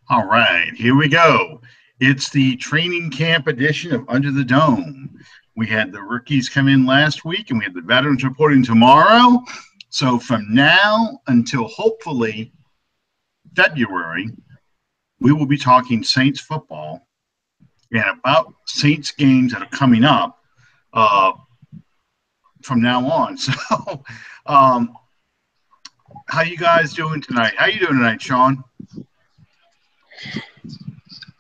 All right, here we go. It's the training camp edition of Under the Dome. We had the rookies come in last week, and we have the veterans reporting tomorrow. So from now until hopefully February, we will be talking Saints football and about Saints games that are coming up from now on. So how you guys doing tonight? How you doing tonight, Sean?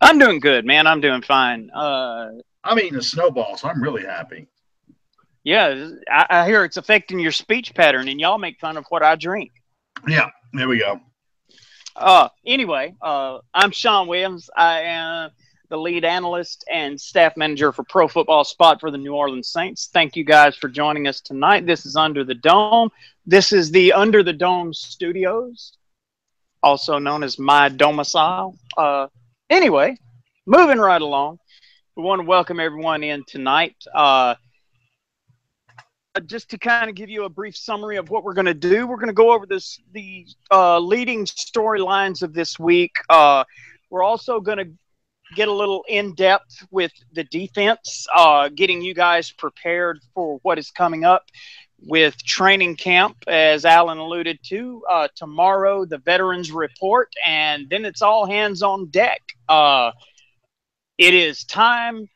I'm doing good, man. I'm doing fine. I'm eating a snowball, so I'm really happy. Yeah, I hear it's affecting your speech pattern, and y'all make fun of what I drink. Yeah, there we go. Anyway, I'm Sean Williams. I am the lead analyst and staff manager for Pro Football Spot for the New Orleans Saints. Thank you guys for joining us tonight. This is Under the Dome. This is the Under the Dome Studios, also known as my domicile. Anyway, moving right along, we want to welcome everyone in tonight. Just to kind of give you a brief summary of what we're going to do, we're going to go over the leading storylines of this week. We're also going to get a little in-depth with the defense, getting you guys prepared for what is coming up with training camp, as Alan alluded to. Tomorrow, the veterans report, and then it's all hands on deck. It is time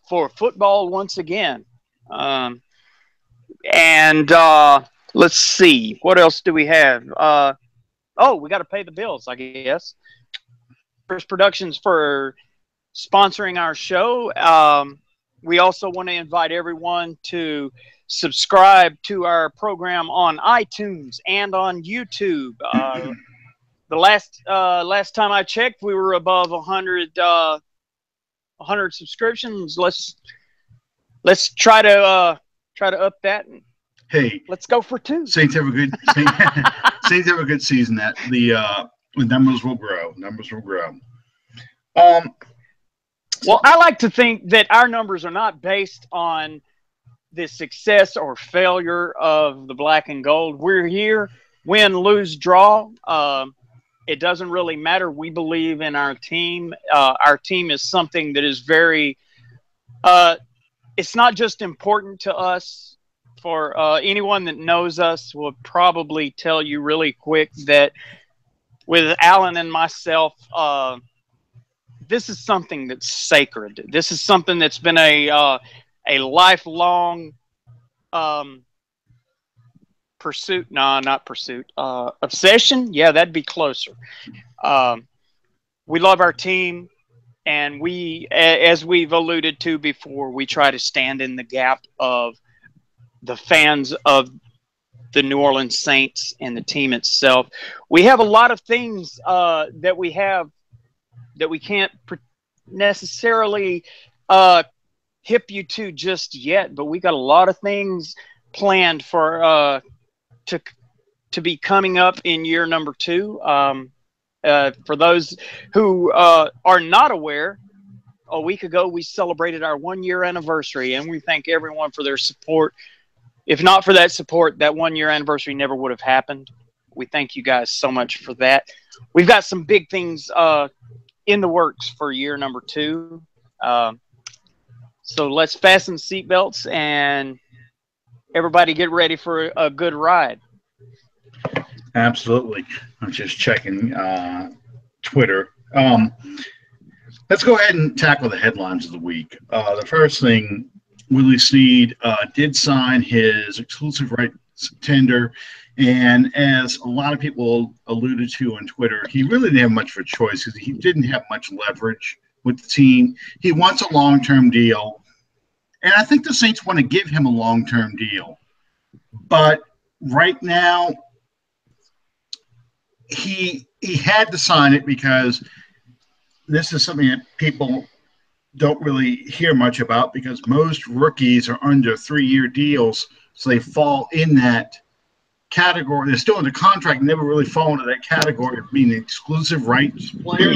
for football once again. And let's see, what else do we have? We got to pay the bills, I guess. First Productions for sponsoring our show. We also want to invite everyone to subscribe to our program on iTunes and on YouTube. The last time I checked, we were above 100 subscriptions. Let's try to up that. And hey, let's go for 2. Saints have a good Saints have a good season. That the numbers will grow. Well, I like to think that our numbers are not based on the success or failure of the black and gold. We're here, win, lose, draw. It doesn't really matter. We believe in our team. Our team is something that is very it's not just important to us. For anyone that knows us will probably tell you really quick that with Alan and myself, this is something that's sacred. This is something that's been a lifelong pursuit. No, not pursuit. Obsession. Yeah, that'd be closer. We love our team, and we, as we've alluded to before, we try to stand in the gap of the fans of the New Orleans Saints and the team itself. We have a lot of things that we have that we can't necessarily hip you to just yet, but we got a lot of things planned for to be coming up in year number 2. For those who are not aware, a week ago we celebrated our 1-year anniversary, and we thank everyone for their support. If not for that support, that 1-year anniversary never would have happened. We thank you guys so much for that. We've got some big things in the works for year number 2. So let's fasten seatbelts and everybody get ready for a good ride. Absolutely. I'm just checking Twitter. Let's go ahead and tackle the headlines of the week. The first thing, Willie Snead did sign his exclusive rights tender, and as a lot of people alluded to on Twitter, he really didn't have much of a choice because he didn't have much leverage with the team. He wants a long-term deal, and I think the Saints want to give him a long-term deal. But right now, he had to sign it because this is something that people don't really hear much about, because most rookies are under 3-year deals, so they fall in that category. They're still under contract and never really fall into that category of being an exclusive rights player.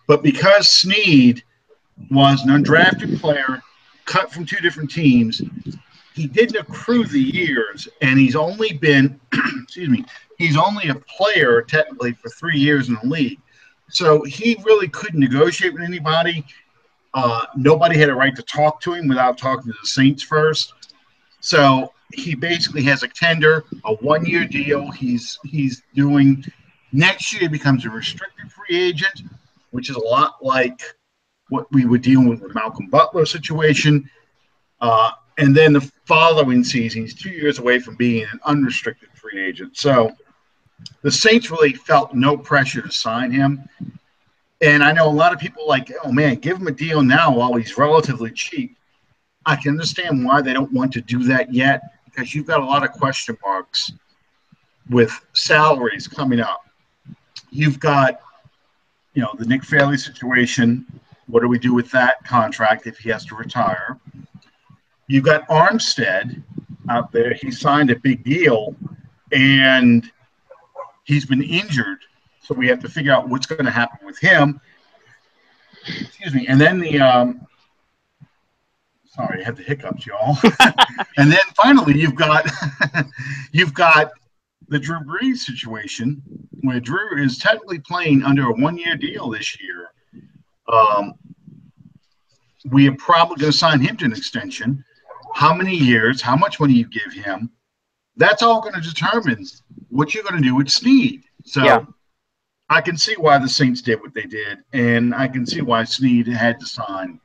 But because Snead was an undrafted player cut from 2 different teams, he didn't accrue the years, and he's only been he's only a player technically for 3 years in the league. So he really couldn't negotiate with anybody. Nobody had a right to talk to him without talking to the Saints first. So he basically has a tender, a 1-year deal. He's doing next year. He becomes a restricted free agent, which is a lot like what we were dealing with the Malcolm Butler situation. And then the following season, he's 2 years away from being an unrestricted free agent. So the Saints really felt no pressure to sign him. And I know a lot of people like, oh, man, give him a deal now while he's relatively cheap. I can understand why they don't want to do that yet, because you've got a lot of question marks with salaries coming up. You've got, the Nick Fairley situation. What do we do with that contract if he has to retire? You've got Armstead out there. He signed a big deal, and he's been injured. So we have to figure out what's going to happen with him. Excuse me. And then sorry, I had the hiccups, y'all. And then finally, you've got the Drew Brees situation, where Drew is technically playing under a 1-year deal this year. We are probably going to sign him to an extension. How many years? How much money you give him? That's all going to determine what you're going to do with Snead. So yeah. I can see why the Saints did what they did, and I can see why Snead had to sign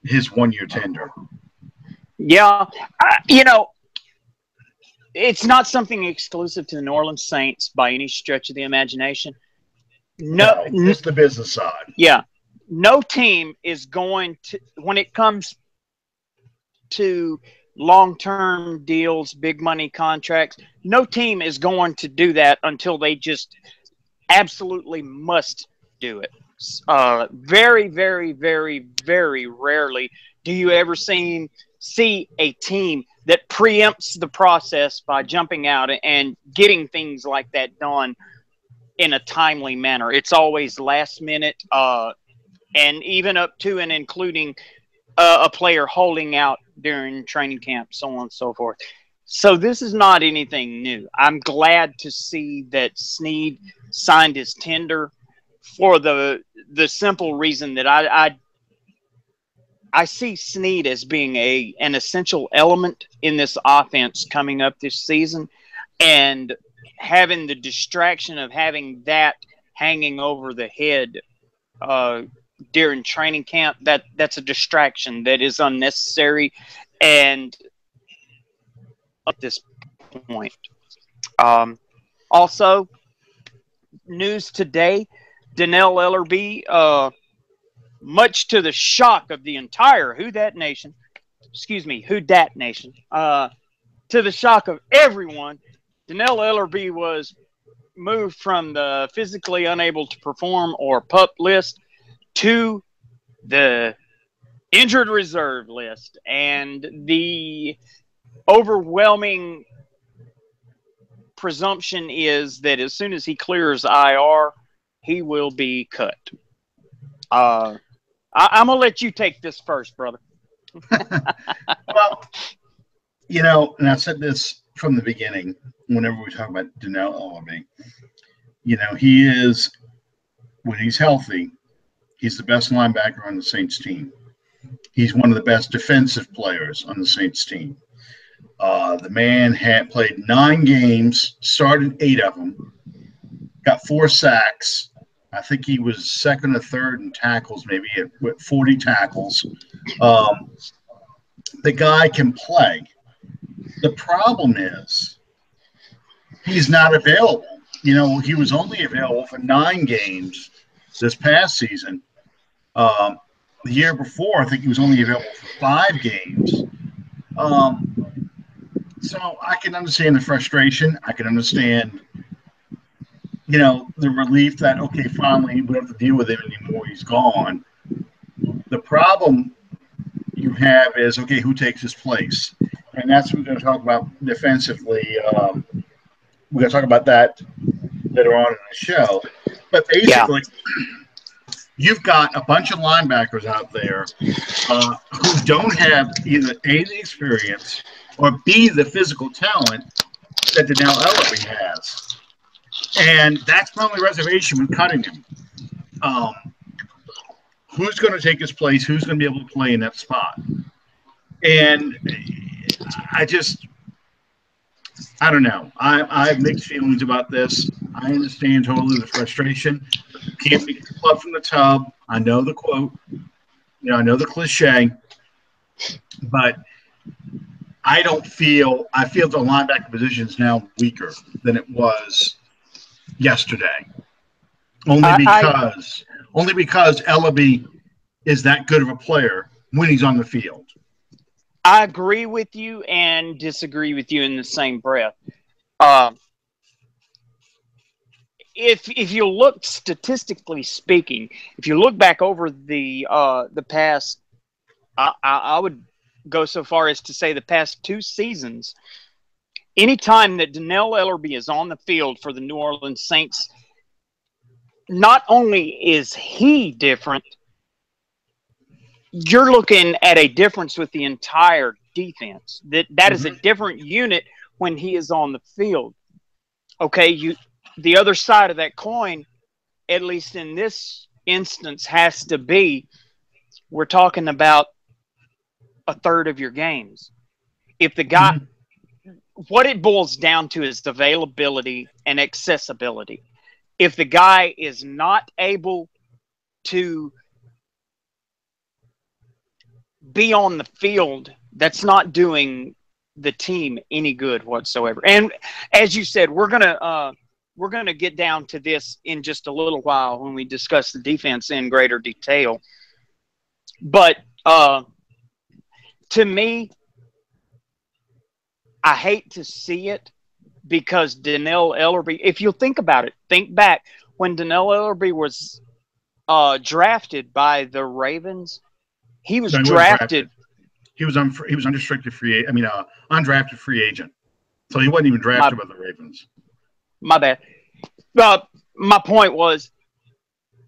his 1-year tender. Yeah. It's not something exclusive to the New Orleans Saints by any stretch of the imagination. No, it's the business side. Yeah. No team is going to, when it comes to long-term deals, big money contracts, no team is going to do that until they just absolutely must do it. Very, very, very, very rarely do you ever see a team that preempts the process by jumping out and getting things like that done in a timely manner. It's always last minute, and even up to and including a player holding out during training camp, so on and so forth. So this is not anything new. I'm glad to see that Snead signed his tender for the simple reason that I see Snead as being an essential element in this offense coming up this season, and having the distraction of having that hanging over the head during training camp, that's a distraction that is unnecessary. And at this point, also news today, Donnell Ellerbe, much to the shock of the entire Who Dat Nation, to the shock of everyone, Donnell Ellerbe was moved from the physically unable to perform or PUP list to the injured reserve list. And the overwhelming presumption is that as soon as he clears IR, he will be cut. I'm going to let you take this first, brother. Well, and I've said this from the beginning, whenever we talk about Donnell Ellerbe, he is, when he's healthy, he's the best linebacker on the Saints team. He's one of the best defensive players on the Saints team. The man had played 9 games, started 8 of them, got 4 sacks. I think he was second or third in tackles, maybe with 40 tackles. The guy can play. The problem is he's not available. He was only available for 9 games this past season. The year before, I think he was only available for 5 games. So I can understand the frustration. I can understand, the relief that, okay, finally we don't have to deal with him anymore. He's gone. The problem you have is, okay, who takes his place? And that's what we're going to talk about defensively. We're going to talk about that later on in the show. But basically, you've got a bunch of linebackers out there who don't have either A, the experience, or B, the physical talent that Donnell Ellerbe has. And that's my only reservation with cutting him. Um, who's going to take his place? Who's going to be able to play in that spot? And I don't know. I have mixed feelings about this. I understand totally the frustration. Can't be plucked from the tub. I know the quote. I know the cliche. But I feel the linebacker position is now weaker than it was yesterday. Only because Ellaby is that good of a player when he's on the field. I agree with you and disagree with you in the same breath. If you look statistically speaking, if you look back over the past, I would go so far as to say the past 2 seasons, anytime that Dannell Ellerbe is on the field for the New Orleans Saints, not only is he different, you're looking at a difference with the entire defense. That is a different unit when he is on the field. Okay, the other side of that coin, at least in this instance, has to be we're talking about a third of your games. If the guy, what it boils down to is availability and accessibility. If the guy is not able to be on the field, that's not doing the team any good whatsoever. And as you said, we're gonna get down to this in just a little while when we discuss the defense in greater detail. But to me, I hate to see it because Dannell Ellerbe, if you'll think about it, think back when Dannell Ellerbe was drafted by the Ravens. He was drafted. He was unrestricted free. Undrafted free agent. So he wasn't even drafted by the Ravens. My bad. My point was,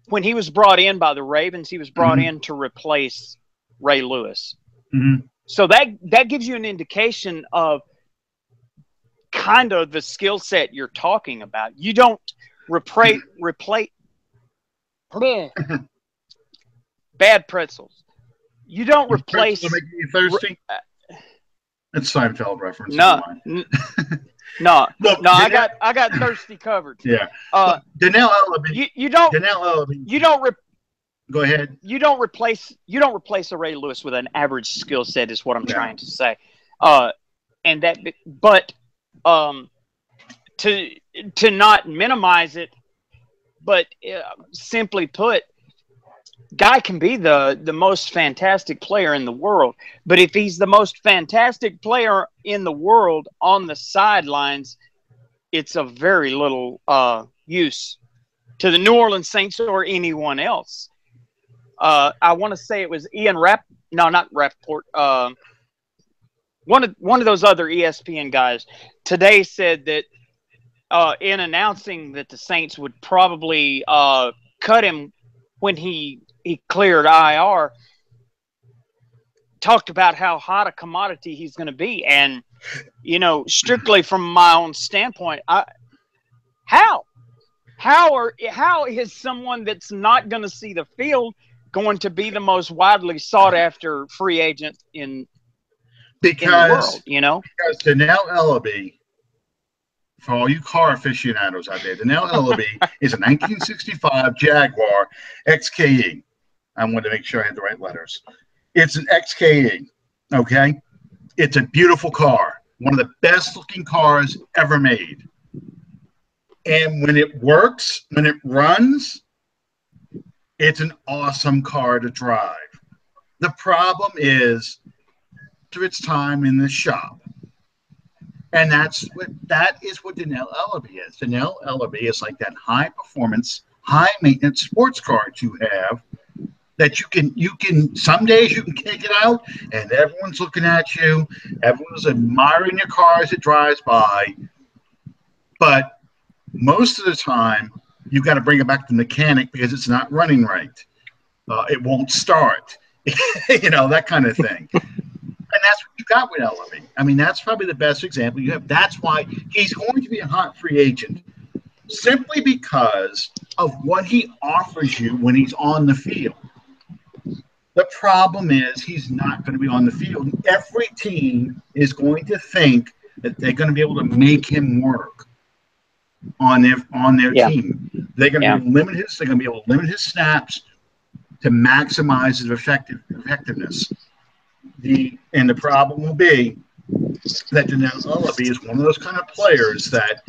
when he was brought in by the Ravens, he was brought in to replace Ray Lewis. Mm-hmm. So that gives you an indication of kind of the skill set you're talking about. You don't replace bad pretzels. You don't replace. Make you thirsty? It's Seinfeld reference. No. Look, I got thirsty covered. Yeah. Dannell Ellerbe. You don't. Dannell Ellerbe. You don't. Go ahead. You don't replace a Ray Lewis with an average skill set. Is what I'm trying to say. To not minimize it, but simply put, guy can be the most fantastic player in the world, but if he's the most fantastic player in the world on the sidelines, it's of very little use to the New Orleans Saints or anyone else. I want to say it was not Rappaport. One of those other ESPN guys today said that in announcing that the Saints would probably cut him when he cleared IR, talked about how hot a commodity he's going to be. And, strictly from my own standpoint, how is someone that's not going to see the field going to be the most widely sought after free agent in the world, Because Dannell Ellerbe, for all you car aficionados out there, Dannell Ellerbe is a 1965 Jaguar XKE. I wanted to make sure I had the right letters. It's an XKE, okay? It's a beautiful car, one of the best-looking cars ever made. And when it works, when it runs, it's an awesome car to drive. The problem is through its time in the shop. And that is what Dannell Ellerbe is. Dannell Ellerbe is like that high-performance, high-maintenance sports car that you have that you can some days you can kick it out and everyone's looking at you. Everyone's admiring your car as it drives by. But most of the time, you've got to bring it back to the mechanic because it's not running right. It won't start. That kind of thing. And that's what you got with Ellerbe. That's probably the best example you have. That's why he's going to be a hot free agent simply because of what he offers you when he's on the field. The problem is he's not going to be on the field. Every team is going to think that they're going to be able to make him work on their team. They're going to be limited. They're going to be able to limit his snaps to maximize his effectiveness. And the problem will be that Danelle Ullaby is one of those kind of players that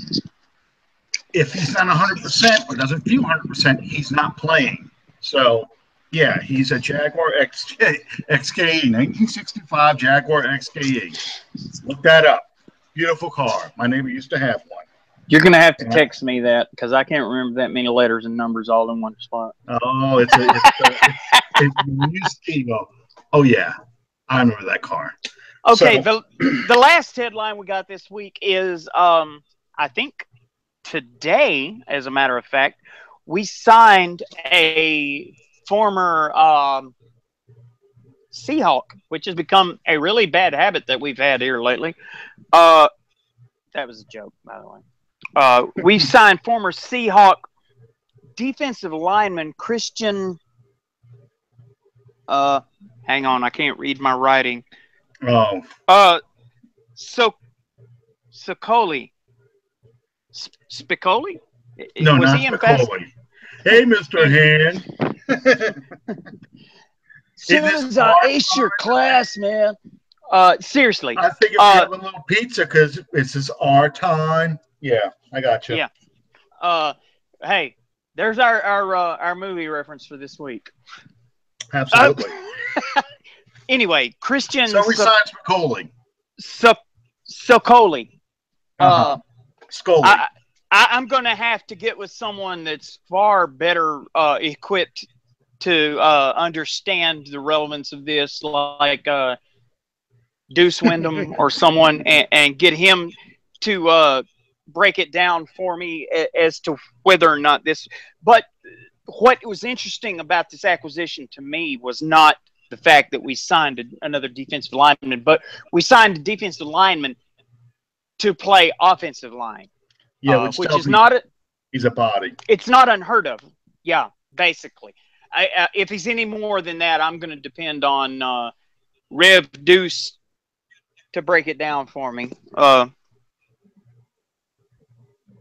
if he's not 100% or doesn't feel 100%, he's not playing. So, yeah, he's a Jaguar XK 1965 Jaguar XK8. Look that up. Beautiful car. My neighbor used to have one. You're going to have to text me that because I can't remember that many letters and numbers all in one spot. Oh, it's oh, yeah. I remember that car. Okay, so, the last headline we got this week is, I think today, as a matter of fact, we signed a former Seahawk, which has become a really bad habit that we've had here lately. That was a joke, by the way. We signed former Seahawk defensive lineman Christian. Hang on, I can't read my writing. Oh. Spicoli. Spicoli? No, was not Spicoli. Hey, Mr. Hand. Soon as I ace your class, man. Seriously. I think if you have a little pizza because this is our time. Yeah, I got you. Yeah. Hey, there's our movie reference for this week. Absolutely. Anyway, Christian. So we signed Spicoli. Socoli. Scully. I'm going to have to get with someone that's far better equipped to understand the relevance of this, like Deuce Wyndham or someone, and get him to break it down for me as to whether or not this. But what was interesting about this acquisition to me was not the fact that we signed another defensive lineman, but we signed a defensive lineman to play offensive line. Yeah, which is not he's a body. It's not unheard of. Yeah, basically. If he's any more than that, I'm going to depend on Rev Deuce to break it down for me.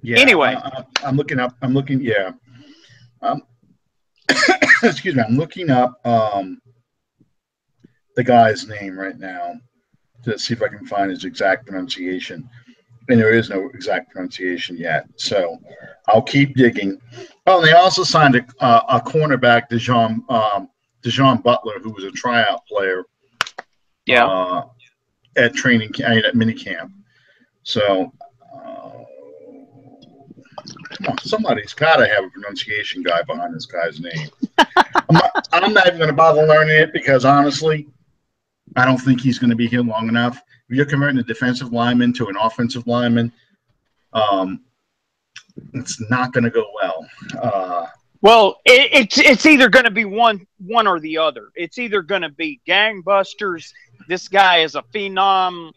Anyway, I'm looking up. Yeah. Excuse me. I'm looking up the guy's name right now to see if I can find his exact pronunciation. And there is no exact pronunciation yet. So I'll keep digging. Oh, and they also signed a cornerback, Dejon Butler, who was a tryout player. Yeah. At minicamp. So somebody's got to have a pronunciation guy behind this guy's name. I'm not even going to bother learning it because, honestly, I don't think he's going to be here long enough. If you're converting a defensive lineman to an offensive lineman, it's not going to go well. Well, it's either going to be one or the other. It's either going to be gangbusters, this guy is a phenom,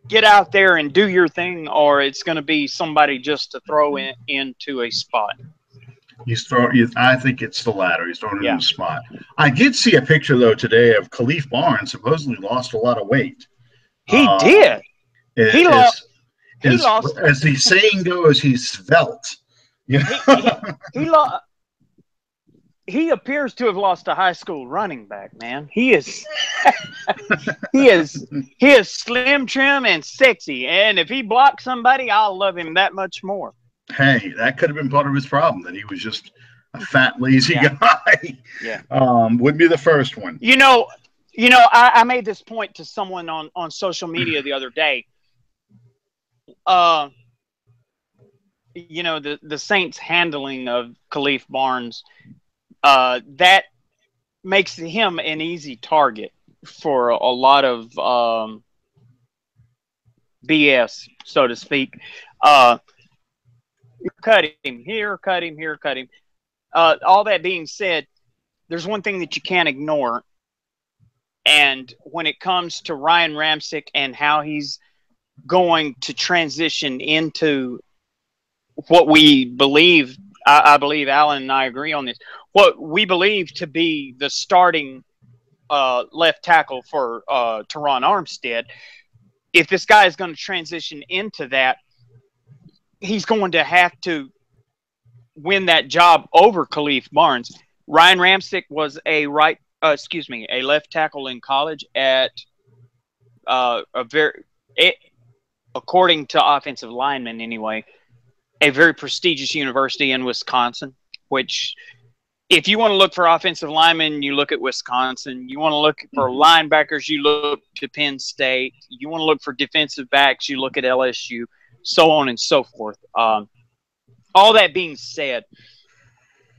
get out there and do your thing, or it's going to be somebody just to throw into a spot. I think it's the latter. He's throwing it in the spot. I did see a picture, though, today of Khalif Barnes supposedly lost a lot of weight. He did. He lost. As the saying goes, he's svelte. You know? He appears to have lost a high school running back, man. He is he is slim, trim, and sexy. And if he blocks somebody, I'll love him that much more. Hey, that could have been part of his problem, that he was just a fat, lazy guy. Yeah. Wouldn't be the first one. You know, I made this point to someone on social media the other day. The Saints' handling of Khalif Barnes, that makes him an easy target for a lot of BS, so to speak. Cut him here, cut him here, cut him. All that being said, there's one thing that you can't ignore. And when it comes to Ryan Ramczyk and how he's going to transition into what we believe. I believe Alan and I agree on this. What we believe to be the starting left tackle for Teron Armstead. If this guy is going to transition into that, he's going to have to win that job over Khalif Barnes. Ryan Ramczyk was a left tackle in college at according to offensive linemen anyway, a very prestigious university in Wisconsin, which if you want to look for offensive linemen, you look at Wisconsin. You want to look for linebackers, you look to Penn State. You want to look for defensive backs, you look at LSU, so on and so forth. All that being said,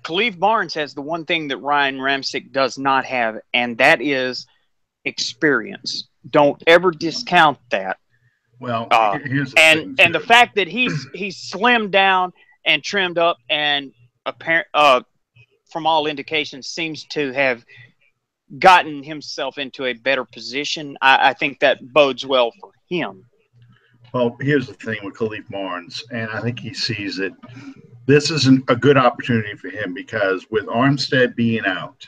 Khalif Barnes has the one thing that Ryan Ramczyk does not have, and that is experience. Don't ever discount that. Well, here's the fact that he's slimmed down and trimmed up, and from all indications seems to have gotten himself into a better position. I think that bodes well for him. Well, here's the thing with Khalif Barnes, and I think he sees it. This isn't a good opportunity for him because with Armstead being out,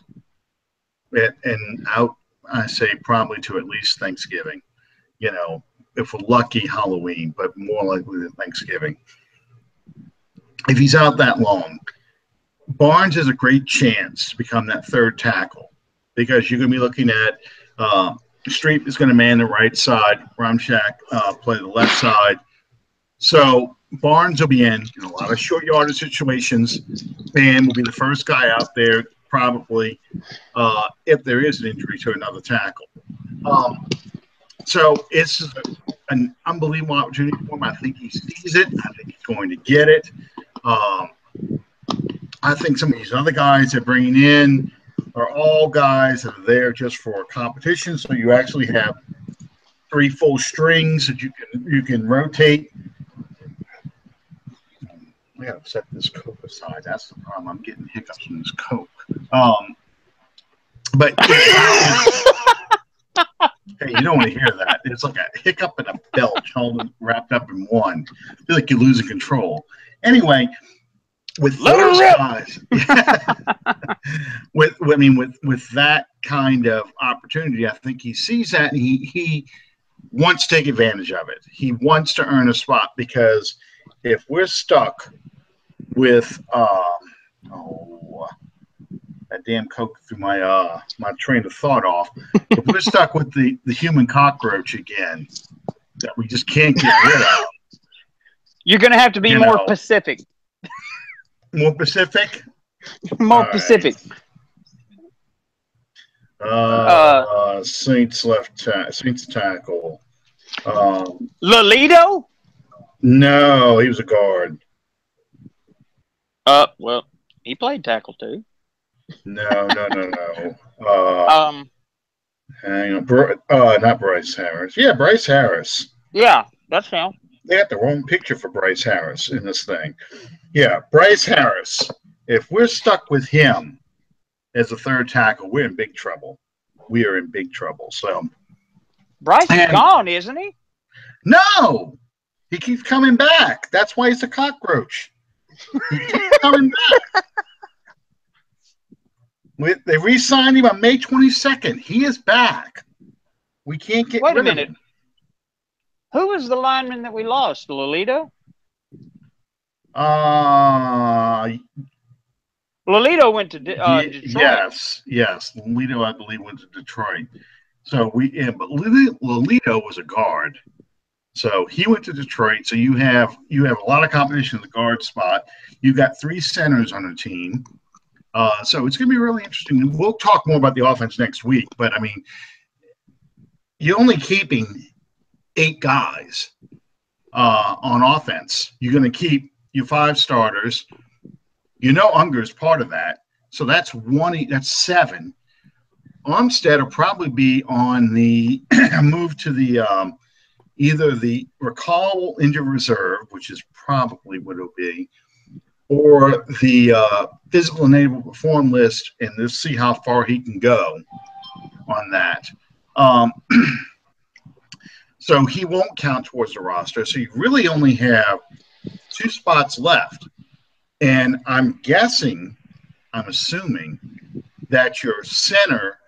and out, I say probably to at least Thanksgiving, if we're lucky, Halloween, but more likely than Thanksgiving. If he's out that long, Barnes has a great chance to become that third tackle because you're going to be looking at Street is going to man the right side, Ramczyk play the left side. So Barnes will be in a lot of short yardage situations and will be the first guy out there probably if there is an injury to another tackle. So it's an unbelievable opportunity for him. I think he sees it. I think he's going to get it. I think some of these other guys they're bringing in are all guys that are there just for competition. So you actually have 3 full strings that you can rotate. I gotta set this Coke aside. That's the problem. I'm getting hiccups from this Coke. But hey, you don't want to hear that. It's like a hiccup and a belch all wrapped up in one. I feel like you're losing control. Anyway, with those guys, with that kind of opportunity, I think he sees that and he wants to take advantage of it. He wants to earn a spot because if we're stuck with that damn Coke threw my train of thought off. If we're stuck with the human cockroach again that we just can't get rid of, you're going to have to be more Pacific. More Pacific? More Pacific. Saints Saints tackle. Lolito? No, he was a guard. Well, he played tackle too. No. Hang on. Not Bryce Harris. Yeah, Bryce Harris. Yeah, that's him. They got the wrong picture for Bryce Harris in this thing. Yeah, Bryce Harris. If we're stuck with him as a third tackle, we're in big trouble. We are in big trouble. So Bryce is gone, isn't he? No, he keeps coming back. That's why he's a cockroach. He keeps coming back. They re-signed him on May 22nd. He is back. We can't get rid of him. Wait a minute. Who was the lineman that we lost? Lolito? Lolito went to Detroit. Yes. Lolito, I believe, went to Detroit. So but Lolito was a guard. So he went to Detroit. So you have a lot of competition in the guard spot. You've got 3 centers on the team. So it's going to be really interesting. We'll talk more about the offense next week. But, I mean, you're only keeping 8 guys on offense. You're going to keep your 5 starters. Unger's part of that. So that's 7. Armstead will probably be on the move to the either the recall injured reserve, which is probably what it'll be, or the physical and able to perform list, and let's see how far he can go on that. So he won't count towards the roster. So you really only have 2 spots left. And I'm assuming that your center,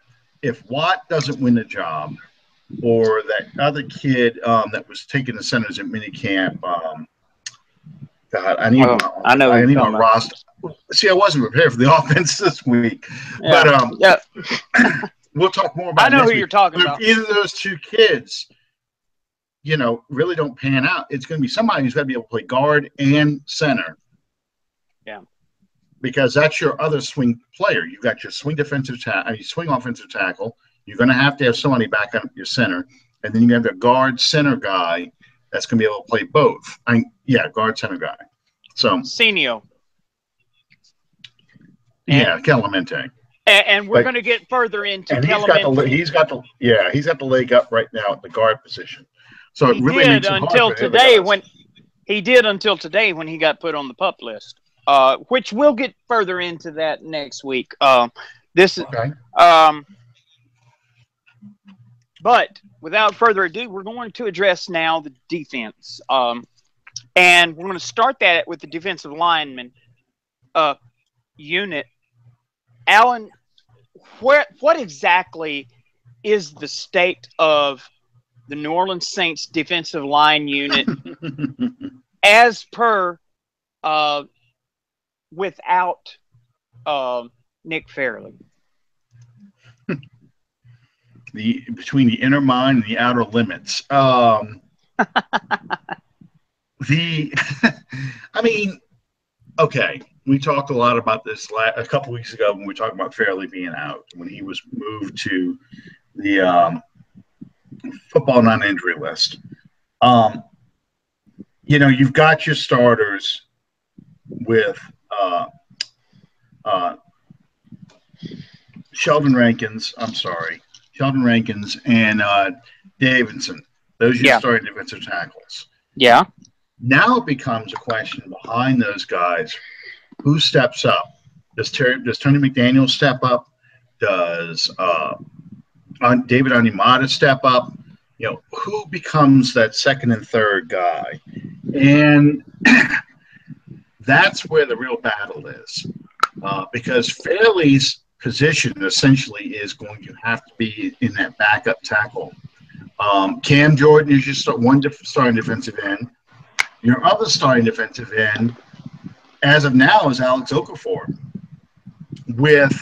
if Watt doesn't win the job, or that other kid that was taking the centers at minicamp, God, I need my roster. See, I wasn't prepared for the offense this week, but we'll talk more about it. I know who you're talking about. If either of those 2 kids, really don't pan out, it's going to be somebody who's got to be able to play guard and center. Yeah. Because that's your other swing player. You've got your swing swing offensive tackle. You're going to have somebody back up your center, and then you have the guard center guy that's going to be able to play both. Guard center guy. So Senio. Clemente. And we're going to get further into Clemente. He's got the leg up right now at the guard position. So it really makes it hard he did until today when he got put on the PUP list. Which we'll get further into that next week. But without further ado, we're going to address now the defense. And we're going to start that with the defensive lineman unit. Alan, what exactly is the state of the New Orleans Saints defensive line unit as per without Nick Fairley? Between the inner mind and the outer limits. Okay, we talked a lot about this a couple weeks ago when we talked about Fairley being out, when he was moved to the football non-injury list. You've got your starters with Sheldon Rankins and Davidson. Those are your starting defensive tackles. Yeah. Now it becomes a question behind those guys, who steps up? Does Tony McDaniel step up? Does David Onyemata step up? Who becomes that second and third guy? And that's where the real battle is, because Fairley's position essentially is going to have to be in that backup tackle. Cam Jordan is your starting defensive end. Your other starting defensive end, as of now, is Alex Okafor, with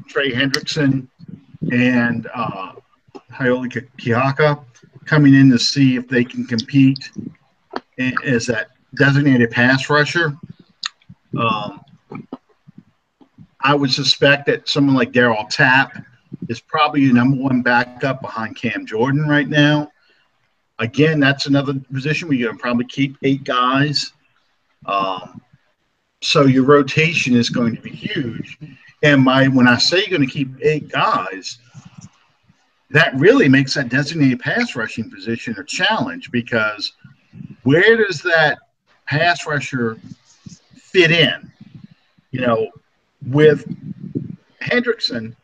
Trey Hendrickson and Haoli Kiaka coming in to see if they can compete as that designated pass rusher. I would suspect that someone like Darryl Tapp is probably your number 1 backup behind Cam Jordan right now. Again, that's another position where you're going to probably keep 8 guys. So your rotation is going to be huge. And when I say you're going to keep 8 guys, that really makes that designated pass rushing position a challenge, because where does that pass rusher fit in? With Hendrickson,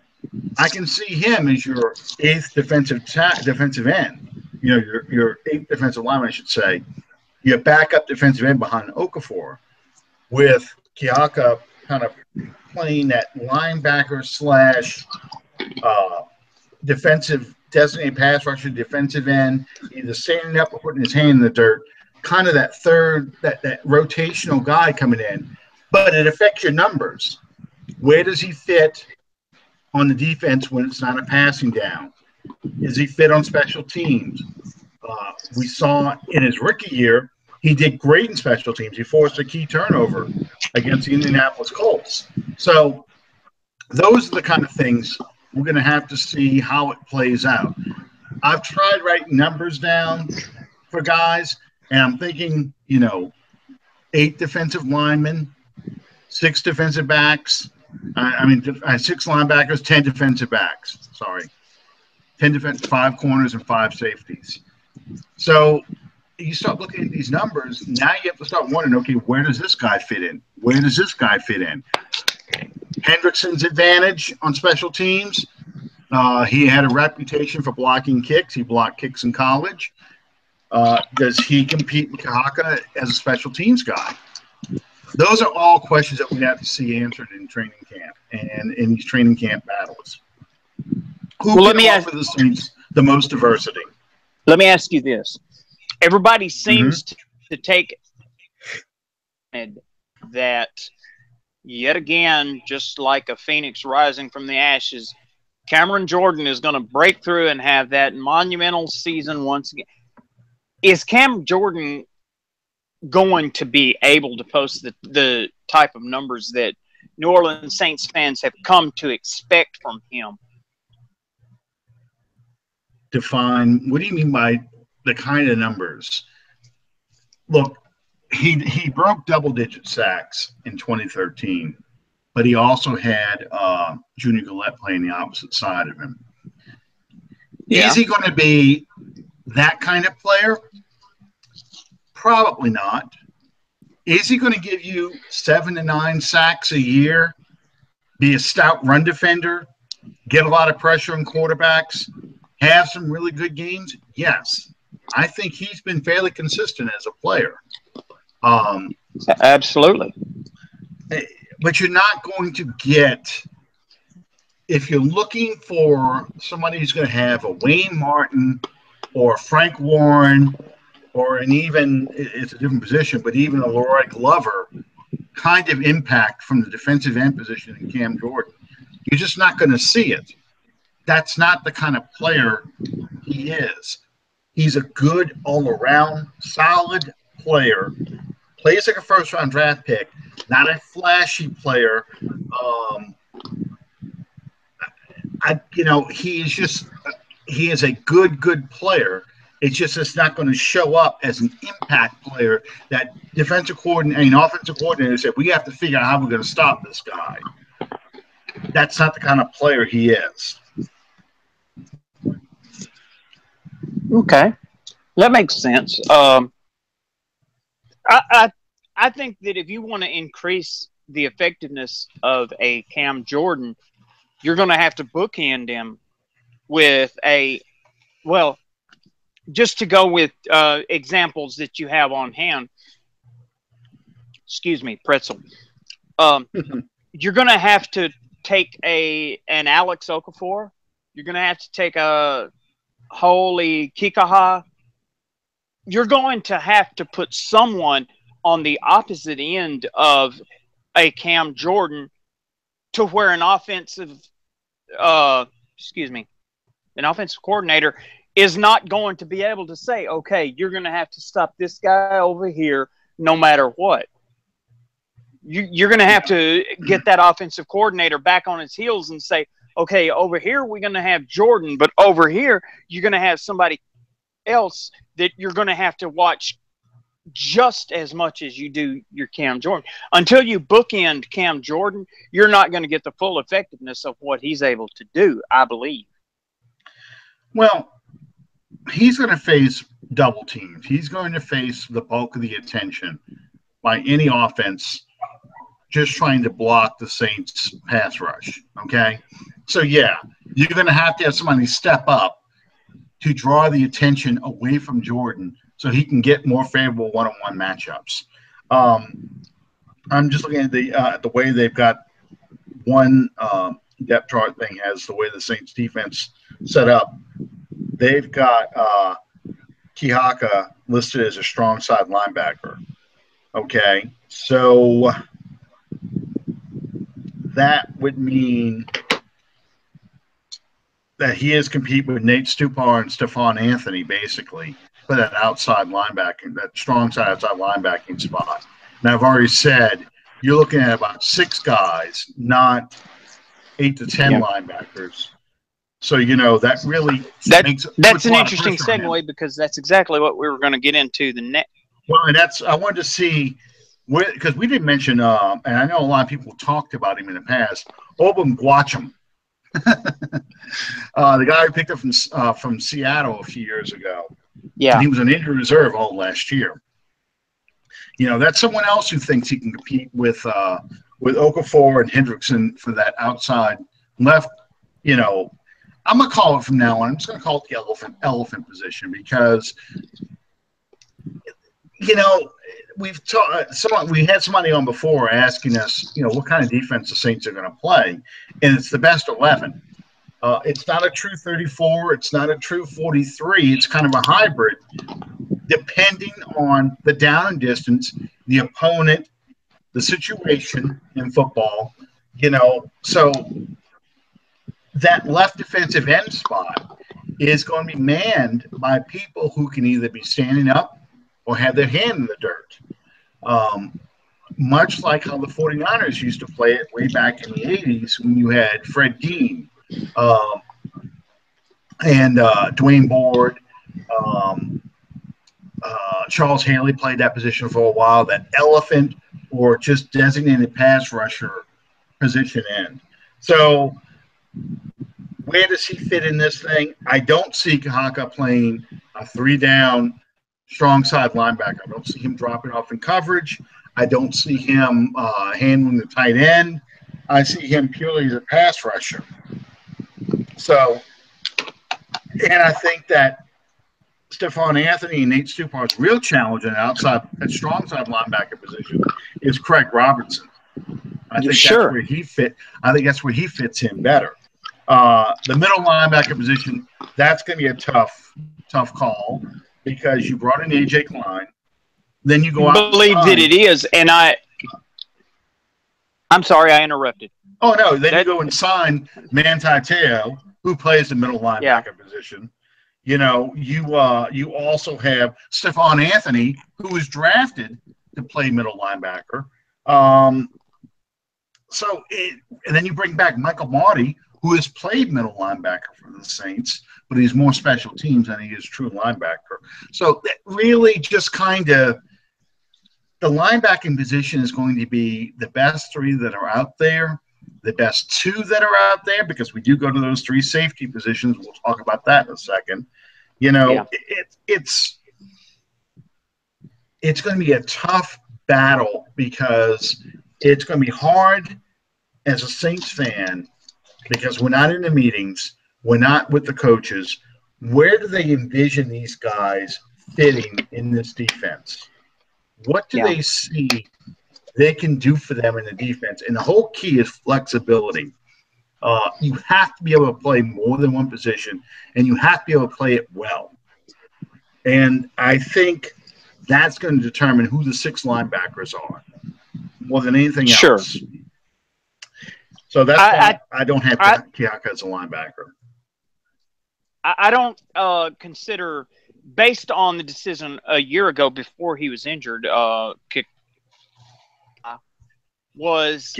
I can see him as your 8th defensive end. Your 8th defensive lineman, I should say. Your backup defensive end behind Okafor, with Kiaka kind of playing that linebacker / defensive designated pass rusher, defensive end, either standing up or putting his hand in the dirt. Kind of that third, that rotational guy coming in. But it affects your numbers. Where does he fit on the defense when it's not a passing down? Does he fit on special teams? We saw in his rookie year, he did great in special teams. He forced a key turnover against the Indianapolis Colts. So those are the kind of things we're going to have to see how it plays out. I've tried writing numbers down for guys, and I'm thinking, 8 defensive linemen, 6 defensive backs. 6 linebackers, 10 defensive backs. 5 corners and 5 safeties. So you start looking at these numbers. Now you have to start wondering, okay, where does this guy fit in? Where does this guy fit in? Hendrickson's advantage on special teams. He had a reputation for blocking kicks. He blocked kicks in college. Does he compete with Kahaka as a special teams guy? Those are all questions that we have to see answered in training camp and in these training camp battles. Who can offer the Saints the most diversity? Let me ask you this. Everybody seems to take that yet again, just like a phoenix rising from the ashes, Cameron Jordan is going to break through and have that monumental season once again. Is Cam Jordan going to be able to post the type of numbers that New Orleans Saints fans have come to expect from him? Define, what do you mean by the kind of numbers? Look, he broke double-digit sacks in 2013, but he also had Junior Gillette playing the opposite side of him. Yeah. Is he going to be that kind of player? Probably not. Is he going to give you 7 to 9 sacks a year, be a stout run defender, get a lot of pressure on quarterbacks, have some really good games? Yes. I think he's been fairly consistent as a player. Absolutely. But you're not going to get, if you're looking for somebody who's going to have a Wayne Martin or Frank Warren or an even, it's a different position, but even a Leroy Glover kind of impact from the defensive end position in Cam Jordan, you're just not going to see it. That's not the kind of player he is. He's a good all-around, solid player. Plays like a first-round draft pick, not a flashy player. He is a good player. It's not going to show up as an impact player that defensive coordinator and offensive coordinator said, we have to figure out how we're going to stop this guy. That's not the kind of player he is. Okay. That makes sense. I think that if you want to increase the effectiveness of a Cam Jordan, you're going to have to bookend him with just to go with examples that you have on hand. Excuse me, pretzel. You're going to have to take an Alex Okafor. You're going to have to take a Holy Kikaha. You're going to have to put someone on the opposite end of a Cam Jordan to where an offensive coordinator is not going to be able to say, okay, you're going to have to stop this guy over here no matter what. You're going to have to get that offensive coordinator back on his heels and say, okay, over here we're going to have Jordan, but over here you're going to have somebody else that you're going to have to watch just as much as you do your Cam Jordan. Until you bookend Cam Jordan, you're not going to get the full effectiveness of what he's able to do, I believe. Well, he's going to face double teams. He's going to face the bulk of the attention by any offense just trying to block the Saints' pass rush, okay? So, yeah, you're going to have somebody step up to draw the attention away from Jordan so he can get more favorable one-on-one matchups. I'm just looking at the way they've got one depth chart thing has the way the Saints defense set up. They've got Kihaka listed as a strong side linebacker. Okay, so that would mean that he is competing with Nate Stupar and Stephon Anthony, basically, for that outside linebacking, that strong side outside linebacking spot. And I've already said you're looking at about 6 guys, not 8 to 10 linebackers. So, that really that's an interesting segue because that's exactly what we were going to get into the next. Well, and I wanted to see because we didn't mention, and I know a lot of people talked about him in the past, Obum Gwacham. The guy who picked up from Seattle a few years ago. Yeah. And he was an injured reserve all last year. That's someone else who thinks he can compete with Okafor and Hendrickson for that outside left. I'm going to call it from now on. I'm just going to call it the elephant position because you know, we had somebody on before asking us, what kind of defense the Saints are going to play, and it's the best 11. It's not a true 34. It's not a true 43. It's kind of a hybrid, depending on the down and distance, the opponent, the situation in football. So that left defensive end spot is going to be manned by people who can either be standing up or have their hand in the dirt. Much like how the 49ers used to play it way back in the 80s when you had Fred Dean and Dwayne Board. Charles Haley played that position for a while, that elephant or just designated pass rusher position end. So where does he fit in this thing? I don't see Kahaka playing a 3-down strong side linebacker. I don't see him dropping off in coverage. I don't see him handling the tight end. I see him purely as a pass rusher. So, and I think that Stephon Anthony and Nate Stupart's real challenge at strong side linebacker position is Craig Robertson. I think that's where he fit. I think that's where he fits in better. The middle linebacker position, that's going to be a tough call because you brought in A.J. Klein. Then you go out. I believe that it is, and I'm sorry I interrupted. Oh, no. Then you go and sign Manti Te'o, who plays the middle linebacker position. You also have Stephon Anthony, who was drafted to play middle linebacker. And then you bring back Michael Marty, who has played middle linebacker for the Saints, but he's more special teams than he is true linebacker. So that really just kind of the linebacking position is going to be the best 3 that are out there, the best 2 that are out there, because we do go to those 3 safety positions. We'll talk about that in a second. It's going to be a tough battle because it's going to be hard as a Saints fan because we're not in the meetings. We're not with the coaches. Where do they envision these guys fitting in this defense? What do they see they can do for them in the defense? And the whole key is flexibility. You have to be able to play more than one position, and you have to be able to play it well. And I think that's going to determine who the 6 linebackers are more than anything else. Sure. So that's why I don't have Keaka as a linebacker. I don't consider, based on the decision a year ago before he was injured, was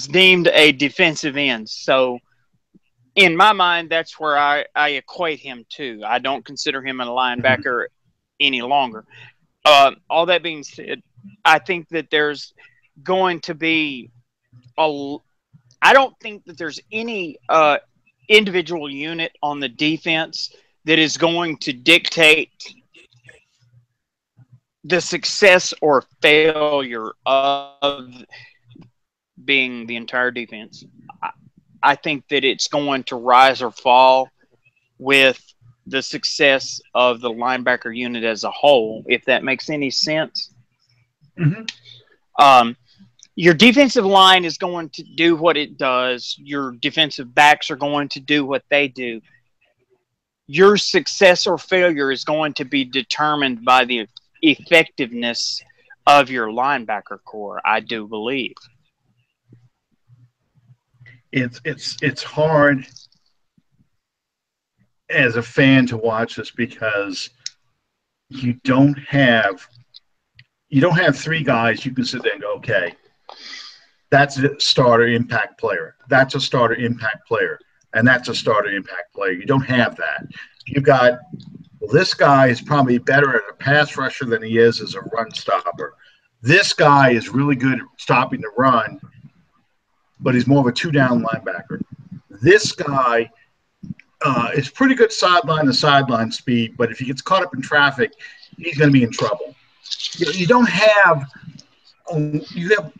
deemed a defensive end. So in my mind, that's where I equate him to. I don't consider him a linebacker any longer. All that being said, I think that there's going to be I don't think that there's any individual unit on the defense that is going to dictate the success or failure of being the entire defense. I think that it's going to rise or fall with the success of the linebacker unit as a whole, if that makes any sense. Mm-hmm. Your defensive line is going to do what it does. Your defensive backs are going to do what they do. Your success or failure is going to be determined by the effectiveness of your linebacker core, I do believe. It's hard as a fan to watch this because you don't have 3 guys you can sit there and go, okay, that's a starter impact player. That's a starter impact player. And that's a starter impact player. You don't have that. You've got, well, this guy is probably better at a pass rusher than he is as a run stopper. This guy is really good at stopping the run, but he's more of a 2-down linebacker. This guy is pretty good sideline to sideline speed, but if he gets caught up in traffic, he's going to be in trouble. You don't have linebackers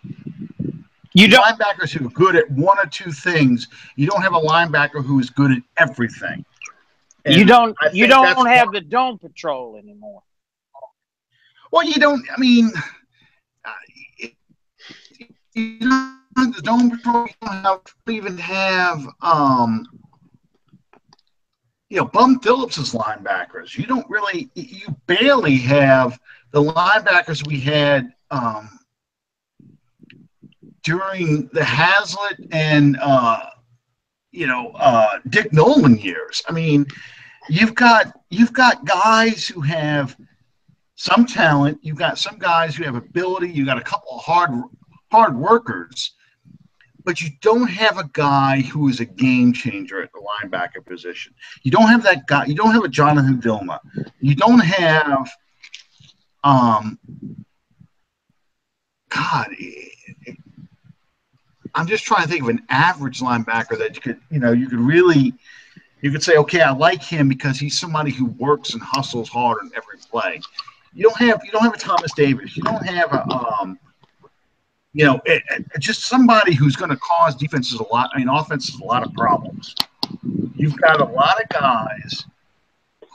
who are good at 1 or 2 things. You don't have a linebacker who is good at everything. You And don't I you think don't that's have the dome patrol anymore. well, you don't. I mean, you don't have the dome patrol. You don't even have Bum Phillips's linebackers. You don't really. You barely have the linebackers we had during the Hazlitt and Dick Nolan years. I mean, you've got guys who have some talent. You've got some guys who have ability. You've got a couple of hard workers, but you don't have a guy who is a game changer at the linebacker position. You don't have that guy. You don't have a Jonathan Vilma. You don't have God. I'm just trying to think of an average linebacker that you could say, okay, I like him because he's somebody who works and hustles hard on every play. You don't have a Thomas Davis. You don't have a just somebody who's going to cause offenses a lot of problems. You've got a lot of guys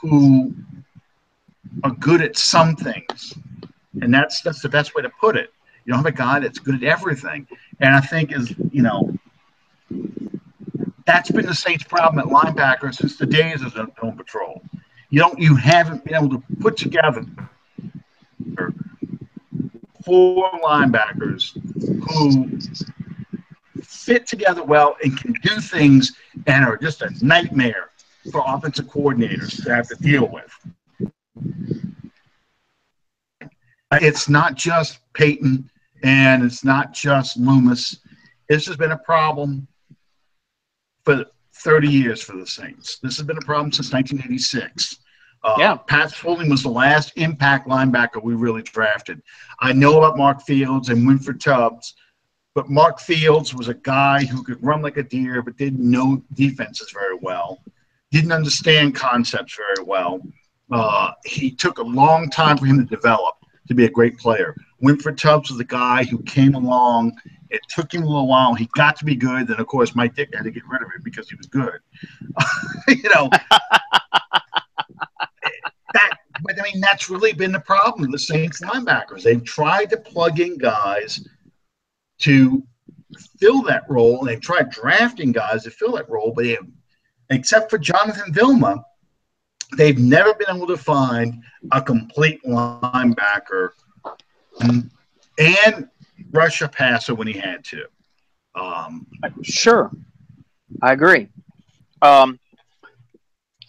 who are good at some things, and that's the best way to put it. You don't have a guy that's good at everything, and I think that's been the Saints' problem at linebacker since the days of the Dome Patrol. You haven't been able to put together 4 linebackers who fit together well and can do things and are just a nightmare for offensive coordinators to have to deal with. It's not just Peyton and it's not just Loomis. This has been a problem for 30 years for the Saints. This has been a problem since 1986. Pat Foley was the last impact linebacker we really drafted. I know about Mark Fields and Winford Tubbs, but Mark Fields was a guy who could run like a deer but didn't know defenses very well, didn't understand concepts very well. He took a long time for him to develop to be a great player. Winford Tubbs was the guy who came along. It took him a little while. He got to be good. Then, of course, Mike Dick had to get rid of him because he was good. But, I mean, that's really been the problem with the Saints linebackers. They've tried to plug in guys to fill that role, and they've tried drafting guys to fill that role, but except for Jonathan Vilma, they've never been able to find a complete linebacker and rush a passer when he had to. Sure. I agree.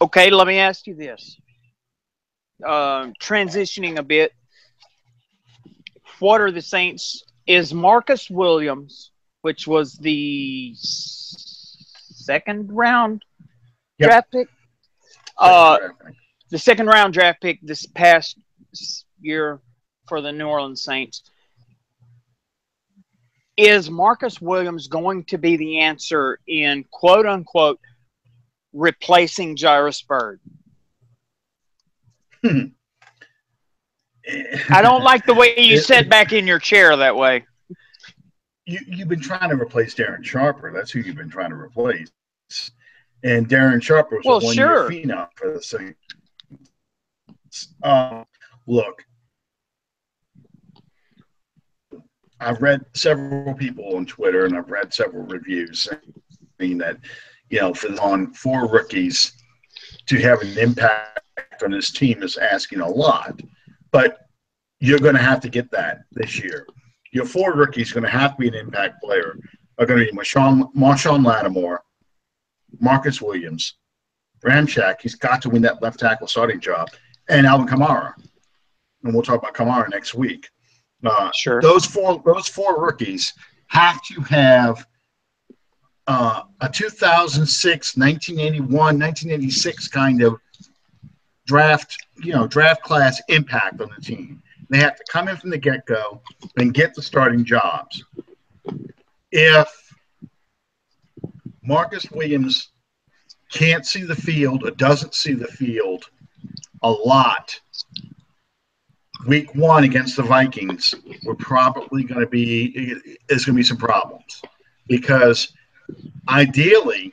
Okay, let me ask you this. Transitioning a bit, what are the Saints? Is Marcus Williams, which was the second round draft pick, the second round draft pick this past year for the New Orleans Saints, is Marcus Williams going to be the answer in quote unquote replacing Jairus Byrd? I don't like the way you sat back in your chair that way. You've been trying to replace Darren Sharper. That's who you've been trying to replace. And Darren Sharper was a one-year phenom for the Saints. Look, I've read several people on Twitter and I've read several reviews saying that, on 4 rookies to have an impact on this team is asking a lot. But you're going to have to get that this year. Your 4 rookies are going to have to be an impact player. Are going to be Marshawn Lattimore, Marcus Williams, Ramchak. He's got to win that left tackle starting job, and Alvin Kamara. And we'll talk about Kamara next week. Sure. Those four rookies have to have a 2006, 1981, 1986 kind of draft class impact on the team. They have to come in from the get-go and get the starting jobs. If Marcus Williams can't see the field or doesn't see the field a lot, week 1 against the Vikings, there's going to be some problems, because ideally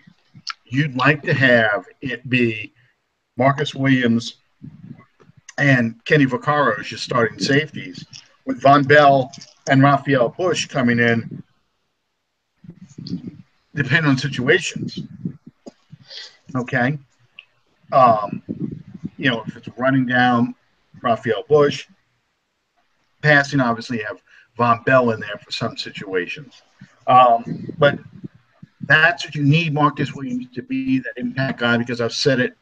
you'd like to have it be Marcus Williams and Kenny Vaccaro as your starting safeties, with Von Bell and Raphael Bush coming in, depending on situations. Okay? If it's running down, Raphael Bush. Passing, obviously, you have Von Bell in there for some situations. But that's what you need Marcus Williams to be, that impact guy, because I've said it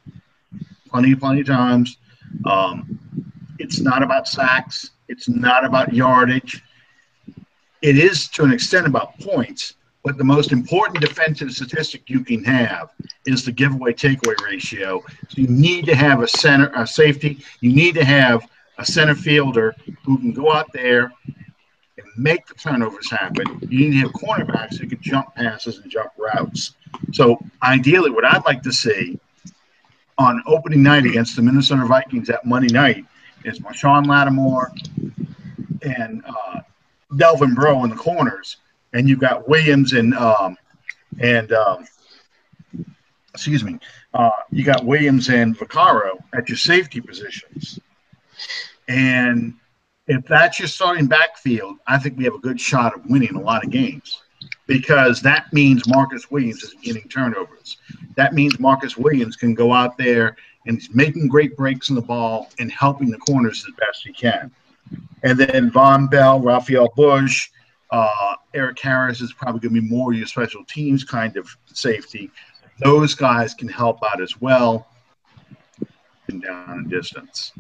plenty of times. It's not about sacks. It's not about yardage. It is, to an extent, about points. But the most important defensive statistic you can have is the giveaway takeaway ratio. So you need to have a safety. You need to have a center fielder who can go out there and make the turnovers happen. You need to have cornerbacks who can jump passes and jump routes. So ideally, what I'd like to see on opening night against the Minnesota Vikings that Monday night is Marshawn Lattimore and Delvin Breaux in the corners. And you've got Williams you got Williams and Vaccaro at your safety positions. And if that's your starting backfield, I think we have a good shot of winning a lot of games, because that means Marcus Williams is getting turnovers. That means Marcus Williams can go out there and he's making great breaks in the ball and helping the corners as best he can. And then Von Bell, Raphael Bush, Eric Harris is probably going to be more your special teams kind of safety. Those guys can help out as well and down in distance.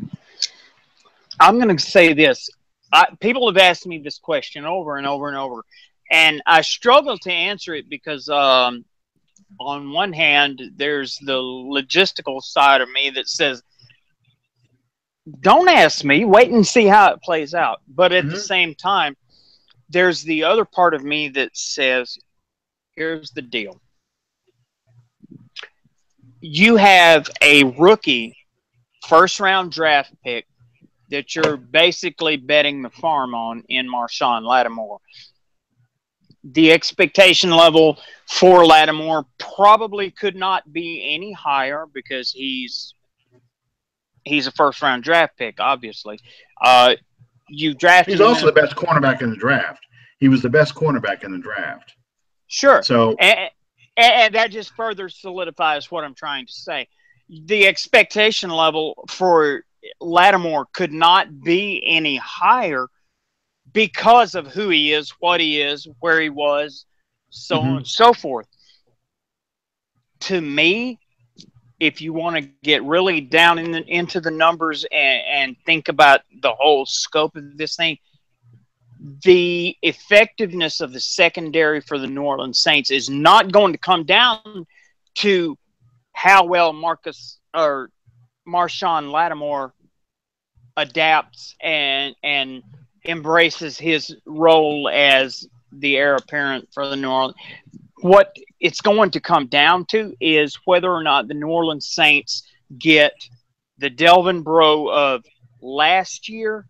I'm going to say this. People have asked me this question over and over and over, and I struggle to answer it because on one hand, there's the logistical side of me that says, don't ask me, wait and see how it plays out. But at the same time, there's the other part of me that says, here's the deal. You have a rookie first-round draft pick that you're basically betting the farm on in Marshawn Lattimore. The expectation level for Lattimore probably could not be any higher because he's a first-round draft pick, obviously. You drafted He's also the best cornerback in the draft. He was the best cornerback in the draft. Sure. So, and that just further solidifies what I'm trying to say. The expectation level for Lattimore could not be any higher because of who he is, what he is, where he was, so on and so forth. To me, if you want to get really down into the numbers and think about the whole scope of this thing, the effectiveness of the secondary for the New Orleans Saints is not going to come down to how well Marshawn Lattimore adapts and embraces his role as the heir apparent for the New Orleans. What it's going to come down to is whether or not the New Orleans Saints get the Delvin Breaux of last year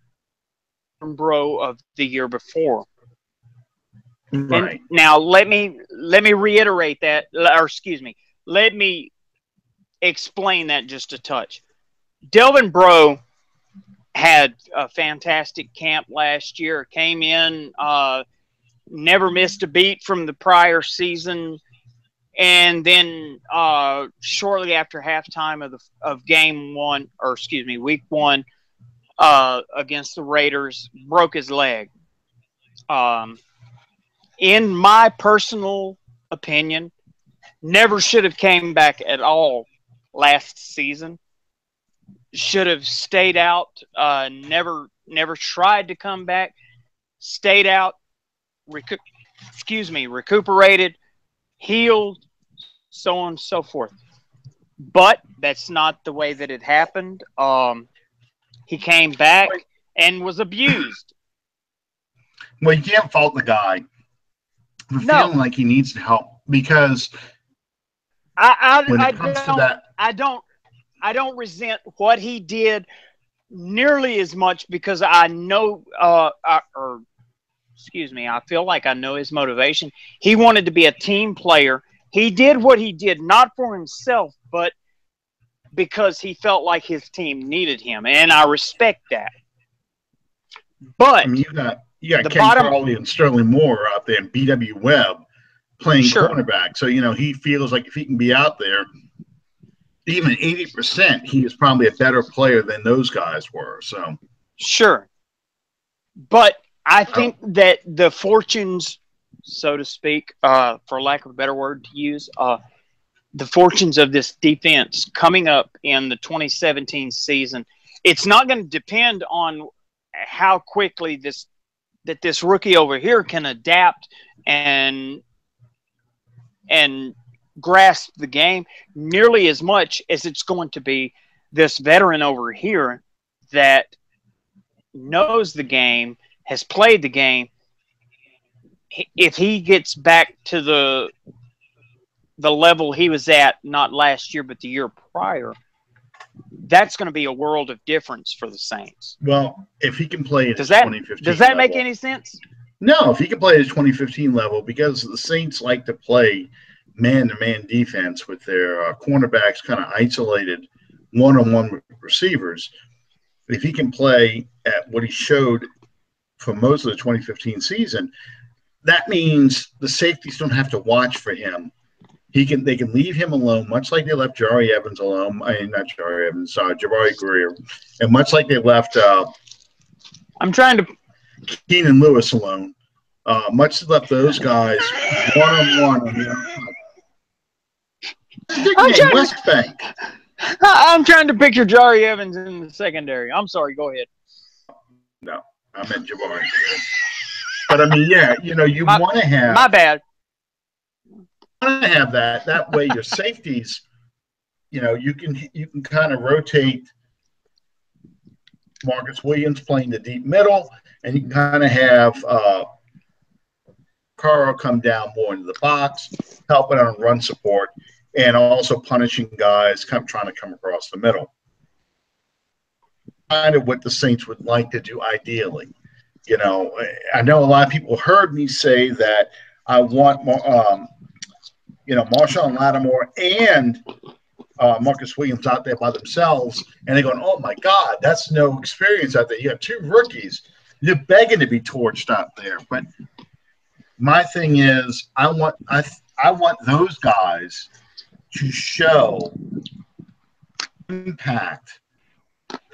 and Breaux of the year before. right. And now let me reiterate that, or excuse me, let me explain that just a touch. Delvin Breaux had a fantastic camp last year. Came in, never missed a beat from the prior season, and then shortly after halftime of week one against the Raiders, broke his leg. In my personal opinion, never should have came back at all last season. Should have stayed out. Never tried to come back. Stayed out. Recuperated, healed, so on and so forth. But that's not the way that it happened. He came back and was abused. Well, you can't fault the guy for feeling like he needs help, because I don't resent what he did nearly as much, because I know I feel like I know his motivation. He wanted to be a team player. He did what he did, not for himself, but because he felt like his team needed him, and I respect that. But I mean, you got Ken Crawley and Sterling Moore out there, and B.W. Webb playing cornerback. So, he feels like if he can be out there, even 80%, he is probably a better player than those guys were. So, sure. But I think that the fortunes, so to speak, for lack of a better word to use, the fortunes of this defense coming up in the 2017 season, it's not going to depend on how quickly this rookie over here can adapt and grasp the game nearly as much as it's going to be this veteran over here that knows the game, has played the game. If he gets back to the level he was at, not last year, but the year prior, that's going to be a world of difference for the Saints. Well, if he can play at 2015 does that make any sense? No, if he can play at his 2015 level, because the Saints like to play man-to-man defense with their cornerbacks kind of isolated one-on-one receivers. If he can play at what he showed for most of the 2015 season, that means the safeties don't have to watch for him. They can leave him alone, much like they left Jabari Evans alone. Not Jabari Evans, Jabari Greer, and much like they left. Keenan Lewis alone. Much left those guys one-on-one. West Bank. I'm trying to picture Jabari Evans in the secondary. I'm sorry. Go ahead. No, I meant Jabari. But I mean, yeah, you want to have. My bad. Want to have that. That way, your safeties, you can kind of rotate. Marcus Williams playing the deep middle, and you can kind of have Carl come down more into the box, helping on run support, and also punishing guys trying to come across the middle. Kind of what the Saints would like to do ideally. I know a lot of people heard me say that I want more, Marshawn Lattimore and Marcus Williams out there by themselves, and they're going, "Oh my God, that's no experience out there. You have two rookies. You're begging to be torched out there." But my thing is, I want those guys to show impact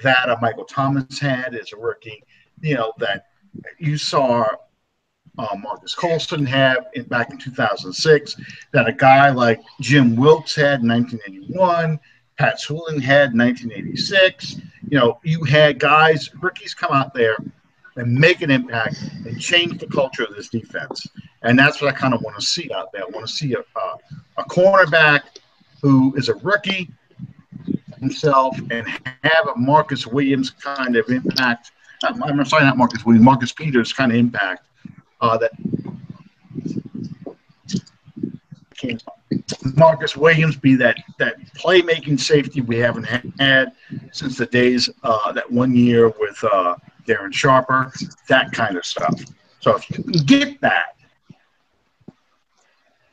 that a Michael Thomas had as a rookie. That you saw Marcus Colston had back in 2006, that a guy like Jim Wilkes had in 1981, Pat Swilling had in 1986. You had rookies come out there and make an impact and change the culture of this defense. And that's what I kind of want to see out there. I want to see a cornerback who is a rookie himself and have a Marcus Williams kind of impact. I'm sorry, not Marcus Williams, Marcus Peters kind of impact. That Marcus Williams be that playmaking safety we haven't had since the days that 1 year with Darren Sharper, that kind of stuff. So if you can get that,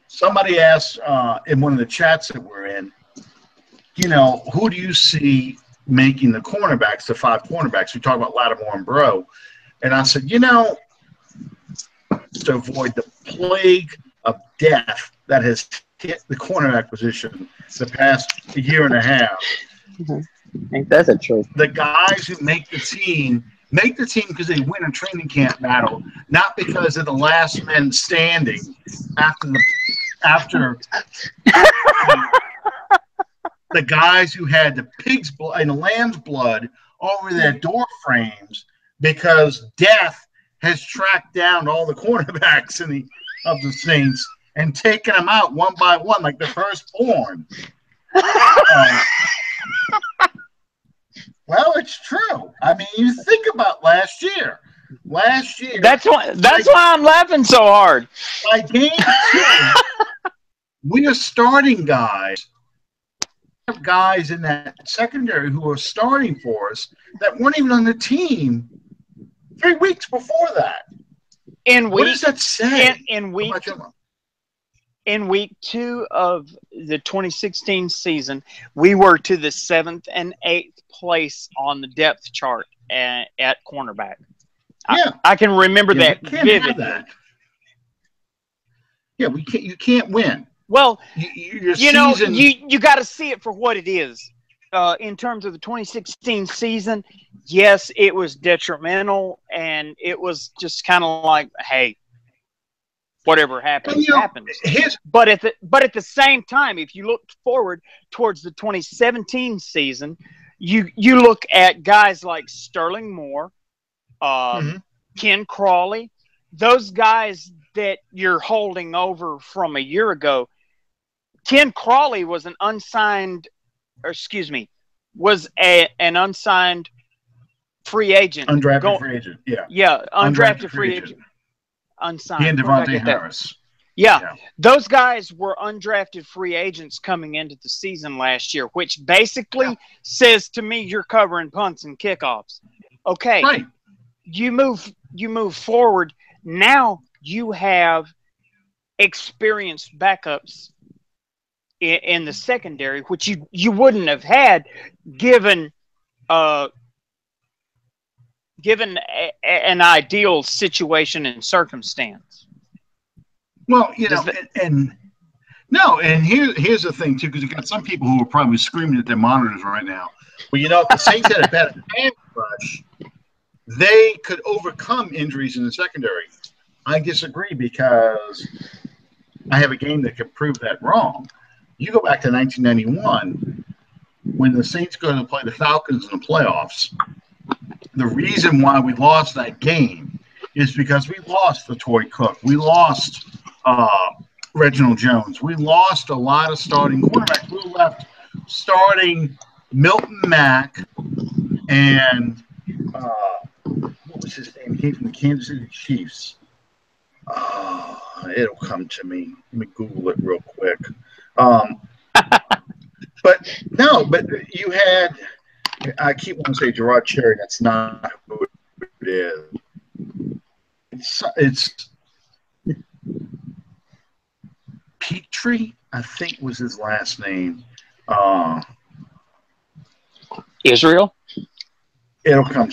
somebody asked in one of the chats that we're in, who do you see making the cornerbacks, the five cornerbacks? We talk about Lattimore and Bro, and I said, to avoid the plague of death that has hit the cornerback position the past year and a half. I think that's the truth. The guys who make the team because they win a training camp battle, not because they're the last men standing after the guys who had the pig's blood and the lamb's blood over their door frames because death has tracked down all the cornerbacks of the Saints and taken them out one by one like the firstborn. Well, it's true. I mean, you think about last year. That's why I'm laughing so hard. By game 2, we are starting guys. Guys in that secondary who are starting for us that weren't even on the team 3 weeks before that. What does that say? In in week 2 of the 2016 season, we were to the 7th and 8th place on the depth chart at cornerback. Yeah. I can remember that we can't vividly. have that. Yeah, we can't. You can't win. Well, your season, season... you got to see it for what it is. In terms of the 2016 season, yes, it was detrimental, and it was just kind of like, hey, whatever happens, happens. But at the same time, if you look forward towards the 2017 season, you look at guys like Sterling Moore, Ken Crawley, those guys that you're holding over from a year ago. Ken Crawley was an unsigned. Was an unsigned free agent. Undrafted free agent, yeah. Yeah, undrafted free agent. Unsigned. He and Devontae Harris. Yeah, those guys were undrafted free agents coming into the season last year, which basically says to me you're covering punts and kickoffs. Okay, right. You move forward. Now you have experienced backups in the secondary, which you wouldn't have had given an ideal situation and circumstance. Well, here's the thing too, because you got some people who are probably screaming at their monitors right now. Well, if the Saints had a better pass rush, they could overcome injuries in the secondary. I disagree, because I have a game that could prove that wrong. You go back to 1991, when the Saints go to play the Falcons in the playoffs. The reason why we lost that game is because we lost Latoy Cook. We lost Reginald Jones. We lost a lot of starting quarterbacks. We left starting Milton Mack and what was his name? He came from the Kansas City Chiefs. It'll come to me. Let me Google it real quick. But you had, I keep wanting to say Gerard Cherry. That's not who it is. It's Petrie, I think was his last name. Israel? It'll come.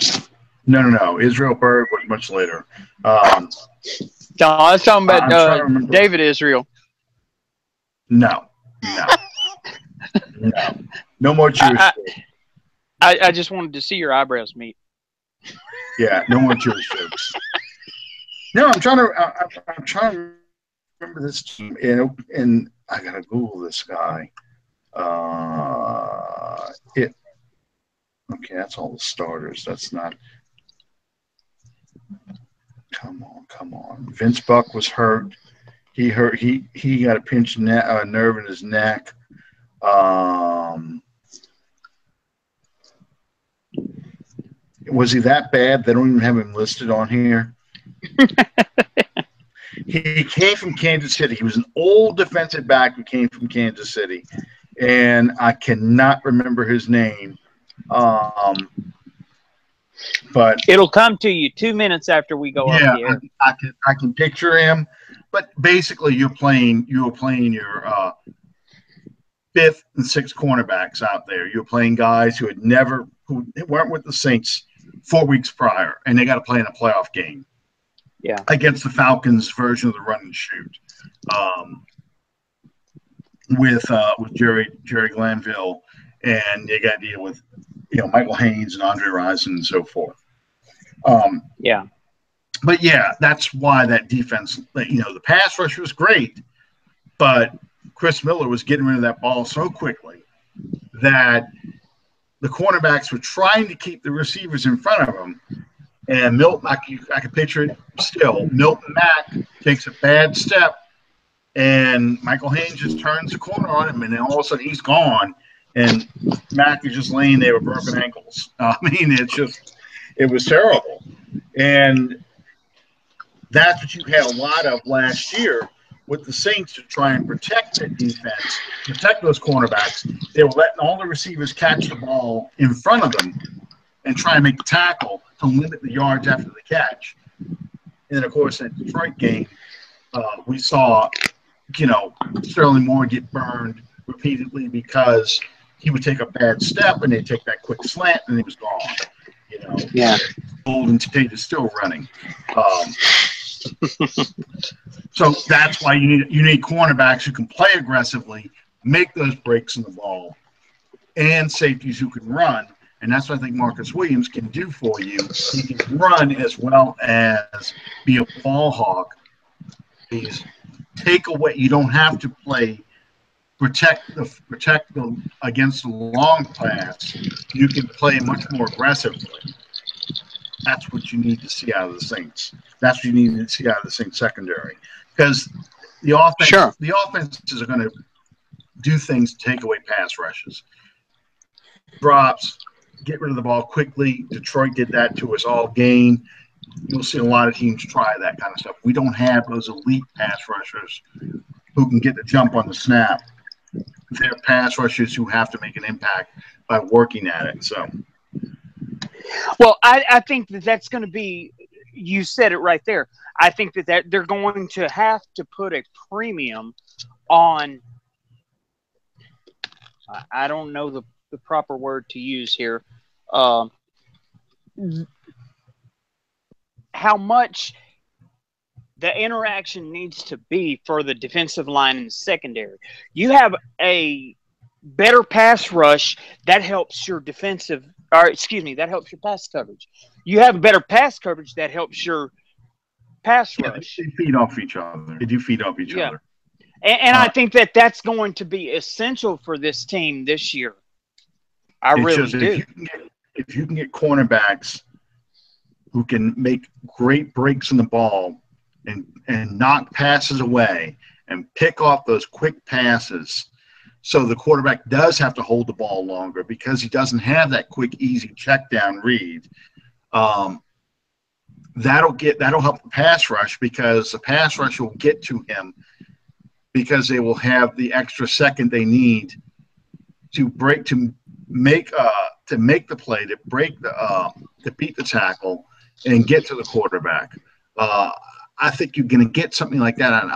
No. Israel Bird was much later. No, I was talking about David Israel. No. No more Jewish. I just wanted to see your eyebrows meet. Yeah, no more Jewish jokes. No, I'm trying to remember this team, and I gotta Google this guy. Okay, that's all the starters. That's not. Come on. Vince Buck was hurt. He got a pinched nerve in his neck. Was he that bad? They don't even have him listed on here. He came from Kansas City. He was an old defensive back who came from Kansas City, and I cannot remember his name. But it'll come to you 2 minutes after we go off the air. I can picture him. But basically, you were playing your fifth and sixth cornerbacks out there. You were playing guys who weren't with the Saints 4 weeks prior, and they got to play in a playoff game. Yeah, against the Falcons' version of the run and shoot, with Jerry Glanville, and you got to deal with Michael Haynes and Andre Rison and so forth. But that's why that defense, the pass rush was great, but Chris Miller was getting rid of that ball so quickly that the cornerbacks were trying to keep the receivers in front of them. And Milton, I can picture it still. Milton Mack takes a bad step, and Michael Haynes just turns the corner on him, and then all of a sudden he's gone, and Mack is just laying there with broken ankles. It was terrible. And that's what you had a lot of last year with the Saints to try and protect that defense, protect those cornerbacks. They were letting all the receivers catch the ball in front of them and try and make the tackle to limit the yards after the catch. And then, of course, in the Detroit game, we saw Sterling Moore get burned repeatedly because he would take a bad step and they'd take that quick slant and he was gone. Yeah. Golden Tate is still running. So that's why you need cornerbacks who can play aggressively, make those breaks in the ball, and safeties who can run. And that's what I think Marcus Williams can do for you. He can run as well as be a ball hawk. He's take away. You don't have to protect them against the long pass. You can play much more aggressively. That's what you need to see out of the Saints. That's what you need to see out of the Saints secondary, because the offenses are going to do things to take away pass rushes, drops, get rid of the ball quickly. Detroit did that to us all game. You'll see a lot of teams try that kind of stuff. We don't have those elite pass rushers who can get the jump on the snap. They're pass rushers who have to make an impact by working at it. So, well, I think that's going to be. You said it right there. I think that they're going to have to put a premium on. I don't know the proper word to use here. How much the interaction needs to be for the defensive line and secondary. You have a better pass rush that helps your that helps your pass coverage. You have better pass coverage that helps your pass rush. They feed off each other. They do feed off each other. And I think that's going to be essential for this team this year. I really do. If you can get cornerbacks who can make great breaks in the ball and knock passes away and pick off those quick passes, so the quarterback does have to hold the ball longer because he doesn't have that quick, easy check down read. That'll help the pass rush, because the pass rush will get to him because they will have the extra second they need to make the play, to beat the tackle and get to the quarterback. I think you're going to get something like that out of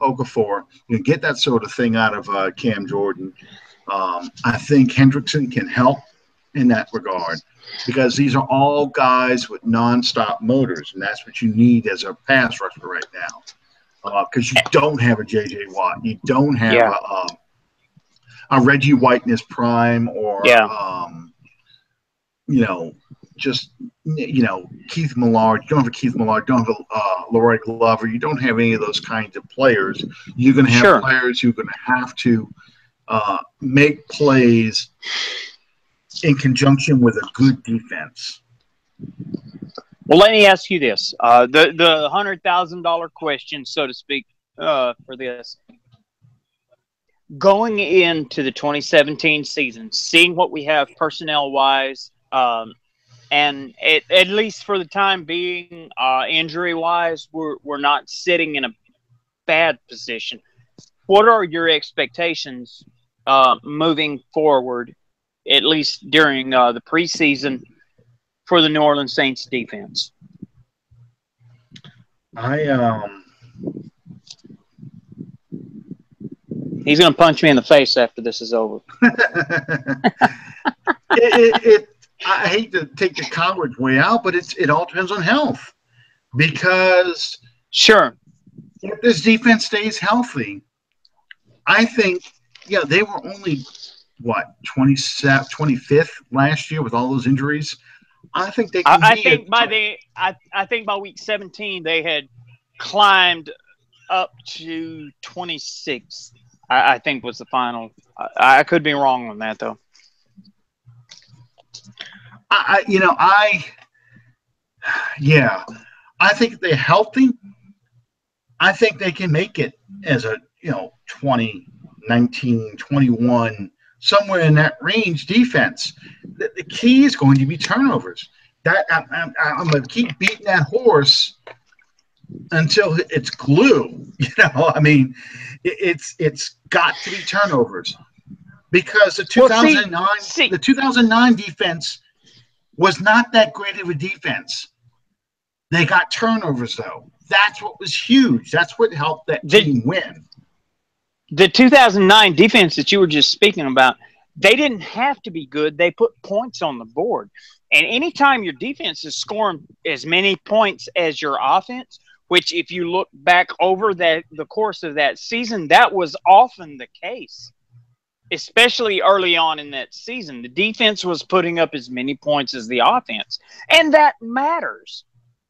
Okafor. You get that sort of thing out of Cam Jordan. I think Hendrickson can help in that regard, because these are all guys with nonstop motors, and that's what you need as a pass rusher right now. Because you don't have a J.J. Watt. You don't have a Reggie White in his prime, or Keith Millard. You don't have a Keith Millard. You don't have a Leroy Glover. You don't have any of those kinds of players. You're going to have players who are going to have to make plays in conjunction with a good defense. Well, let me ask you this: the $100,000 question, so to speak, for this. Going into the 2017 season, seeing what we have personnel-wise, and at least for the time being, injury-wise, we're not sitting in a bad position. What are your expectations moving forward, at least during the preseason, for the New Orleans Saints defense? He's going to punch me in the face after this is over. I hate to take the college way out, but it all depends on health. Because if this defense stays healthy, I think they were only 25th last year with all those injuries. I think they can. I think by week 17 they had climbed up to 26th. I think was the final. I could be wrong on that though. I think if they're healthy, I think they can make it as a 20, 19, 21, somewhere in that range defense. The key is going to be turnovers. That I'm going to keep beating that horse until it's glue. It's got to be turnovers, because the 2009 defense was not that great of a defense. They got turnovers though. That's what was huge. That's what helped that team win. the 2009 defense that you were just speaking about, they didn't have to be good. They put points on the board. And anytime your defense is scoring as many points as your offense, which if you look back over the course of that season, that was often the case, especially early on in that season. The defense was putting up as many points as the offense, and that matters.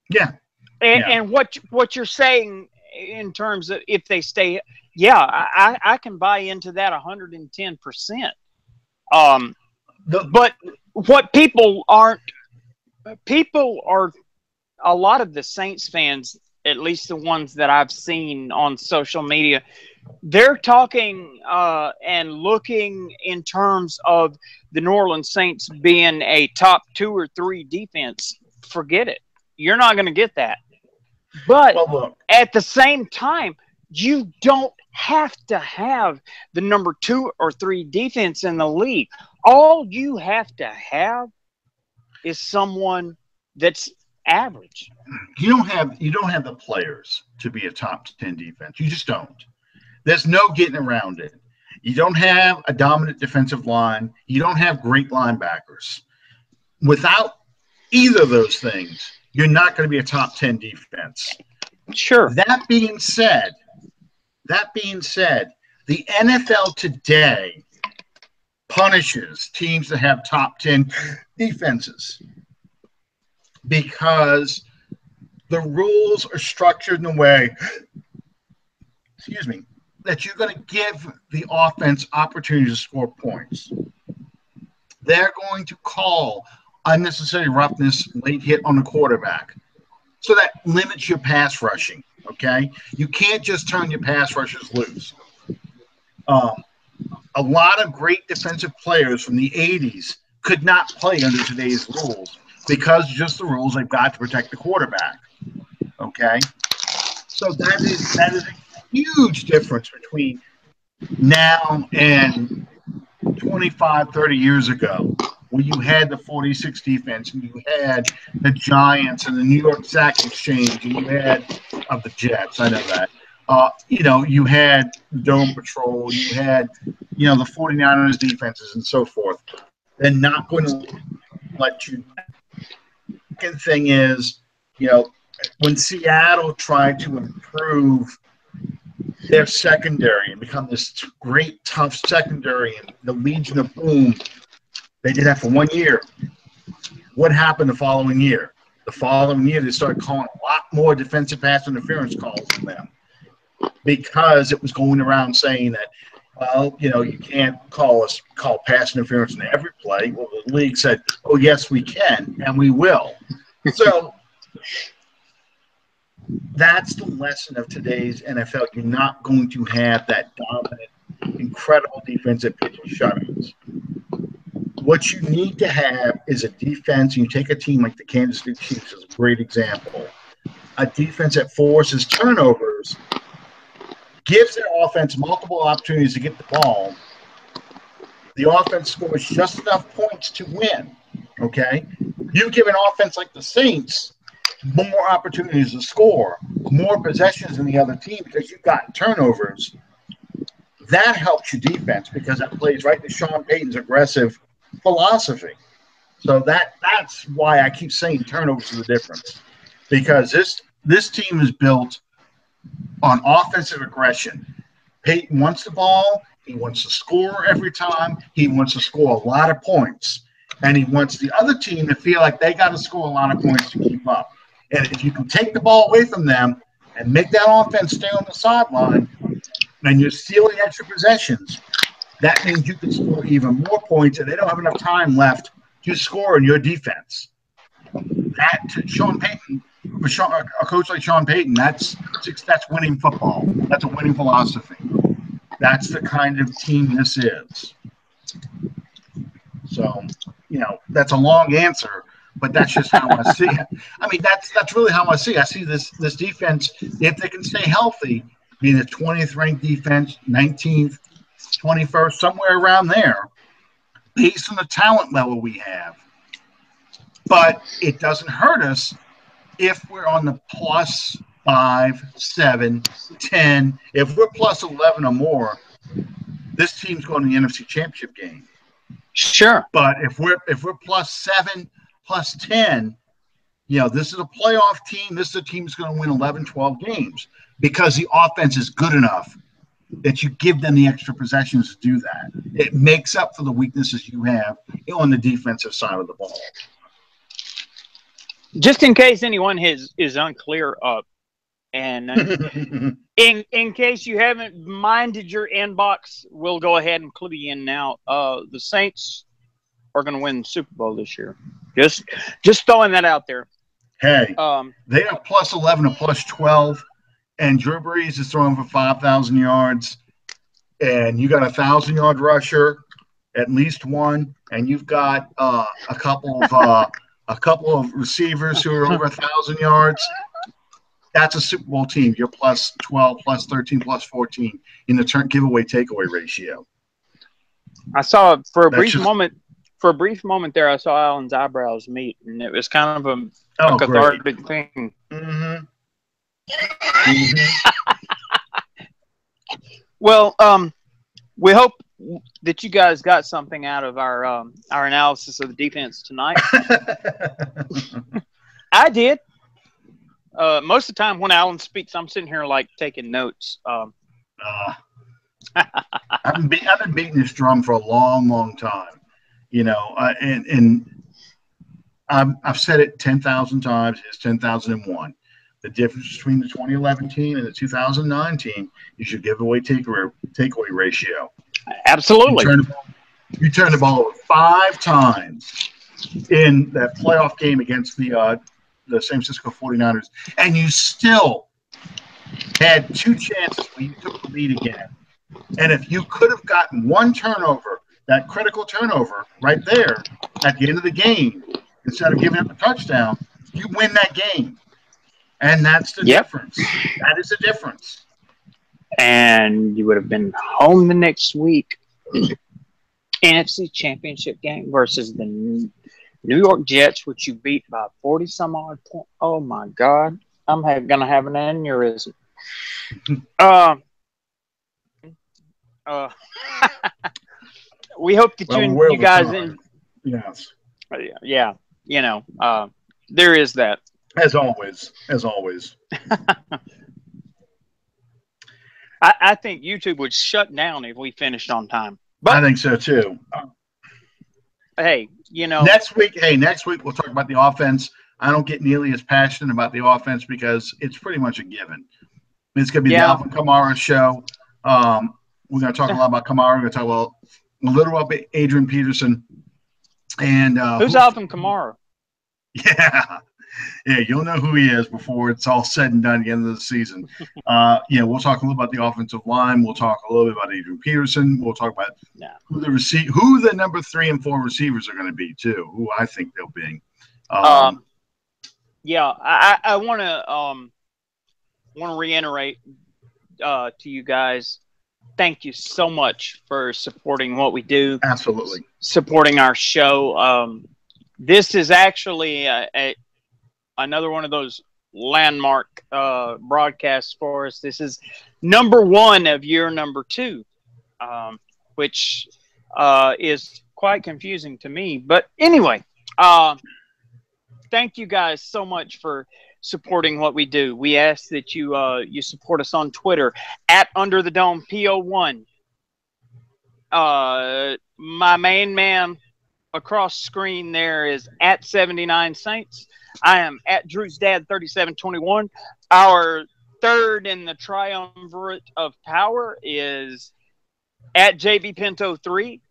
Yeah. And what you're saying in terms of if they stay, I can buy into that 110%. But what people are a lot of the Saints fans, at least the ones that I've seen on social media, they're talking and looking in terms of the New Orleans Saints being a top 2 or 3 defense. Forget it. You're not going to get that. But at the same time, you don't have to have the number 2 or 3 defense in the league. All you have to have is someone that's average. You don't have the players to be a top 10 defense. You just don't. There's no getting around it. You don't have a dominant defensive line. You don't have great linebackers. Without either of those things, you're not going to be a top 10 defense. Sure. That being said, the NFL today punishes teams that have top 10 defenses because the rules are structured in a way, that you're going to give the offense opportunity to score points. They're going to call unnecessary roughness, late hit on the quarterback. So that limits your pass rushing, okay? You can't just turn your pass rushers loose. A lot of great defensive players from the 80s could not play under today's rules because just the rules they've got to protect the quarterback, okay? So that is a huge difference between now and 25, 30 years ago, where you had the 46 defense and you had the Giants and the New York Sack Exchange and you had the Jets. I know that. You had Dome Patrol, you had, the 49ers defenses and so forth. They're not going to let you. The second thing is, when Seattle tried to improve their secondary and become this great, tough secondary and the Legion of Boom, they did that for 1 year. What happened the following year? The following year, they started calling a lot more defensive pass interference calls on them because it was going around saying that, you can't call pass interference in every play. Well, the league said, oh, yes, we can, and we will. So that's the lesson of today's NFL. You're not going to have that dominant, incredible defense that pitches shutouts. What you need to have is a defense. You take a team like the Kansas City Chiefs as a great example. A defense that forces turnovers, gives their offense multiple opportunities to get the ball. The offense scores just enough points to win, okay? You give an offense like the Saints more opportunities to score, more possessions than the other team because you've got turnovers. That helps your defense because that plays right to Sean Payton's aggressive philosophy. So that's why I keep saying turnovers are the difference, because this team is built on offensive aggression. Payton wants the ball. He wants to score every time. He wants to score a lot of points. And he wants the other team to feel like they got to score a lot of points to keep up. And if you can take the ball away from them and make that offense stay on the sideline and you're stealing extra possessions, that means you can score even more points and they don't have enough time left to score in your defense. That to Sean Payton, a coach like Sean Payton, that's winning football. That's a winning philosophy. That's the kind of team this is. So, that's a long answer, but that's just how I see it. I mean, that's really how I see it. I see this defense, if they can stay healthy, being the 20th ranked defense, 19th, 21st, somewhere around there, based on the talent level we have. But it doesn't hurt us if we're on the plus 5, 7, 10. If we're plus 11 or more, this team's going to the NFC Championship game. Sure. But if we're +7, +10, this is a playoff team. This is a team that's going to win 11, 12 games because the offense is good enough that you give them the extra possessions to do that. It makes up for the weaknesses you have on the defensive side of the ball. Just in case anyone is unclear, and in case you haven't minded your inbox, we'll go ahead and clue you in now. The Saints are going to win the Super Bowl this year. Just throwing that out there. Hey, they are +11 or +12, and Drew Brees is throwing for 5,000 yards, and you got a 1,000-yard rusher, at least one, and you've got a couple of receivers who are over 1,000 yards. That's a Super Bowl team. You're +12, +13, +14 in the giveaway takeaway ratio. I saw for a brief moment there, I saw Alan's eyebrows meet, and it was kind of a cathartic thing. Mm-hmm. Well, we hope that you guys got something out of our analysis of the defense tonight. I did. Most of the time when Alan speaks, I'm sitting here like taking notes. I've been beating this drum for a long, long time, and I've said it 10,000 times. It's 10,001. The difference between the 2011 team and the 2009 team is your giveaway takeaway ratio. Absolutely. You turned the ball over 5 times in that playoff game against the San Francisco 49ers, and you still had 2 chances where you took the lead again. And if you could have gotten one turnover, that critical turnover right there at the end of the game, instead of giving up a touchdown, you win that game. And that's the difference. That is the difference. And you would have been home the next week. NFC Championship game versus the New York Jets, which you beat by 40-some-odd points. Oh, my God. I'm going to have an aneurysm. We hope that you guys yes. Yeah, there is that. As always. I think YouTube would shut down if we finished on time. But I think so too. Hey, next week we'll talk about the offense. I don't get nearly as passionate about the offense because it's pretty much a given. It's going to be the Alvin Kamara show. We're going to talk a lot about Kamara. We're going to talk a little about Adrian Peterson. And who's Alvin Kamara? Yeah, you'll know who he is before it's all said and done at the end of the season. We'll talk a little about the offensive line. We'll talk a little bit about Adrian Peterson. We'll talk about who the number 3 and 4 receivers are going to be too. Who I think they'll be. I want to reiterate to you guys. Thank you so much for supporting what we do. Absolutely. Supporting our show. This is actually another one of those landmark broadcasts for us. This is number 1 of year number 2, which is quite confusing to me. But anyway, thank you guys so much for supporting what we do. We ask that you support us on Twitter at Under the Dome PO1. My main man across screen there is at 79 Saints. I am at Drew's Dad 3721. Our third in the triumvirate of power is at JB Pinto 3.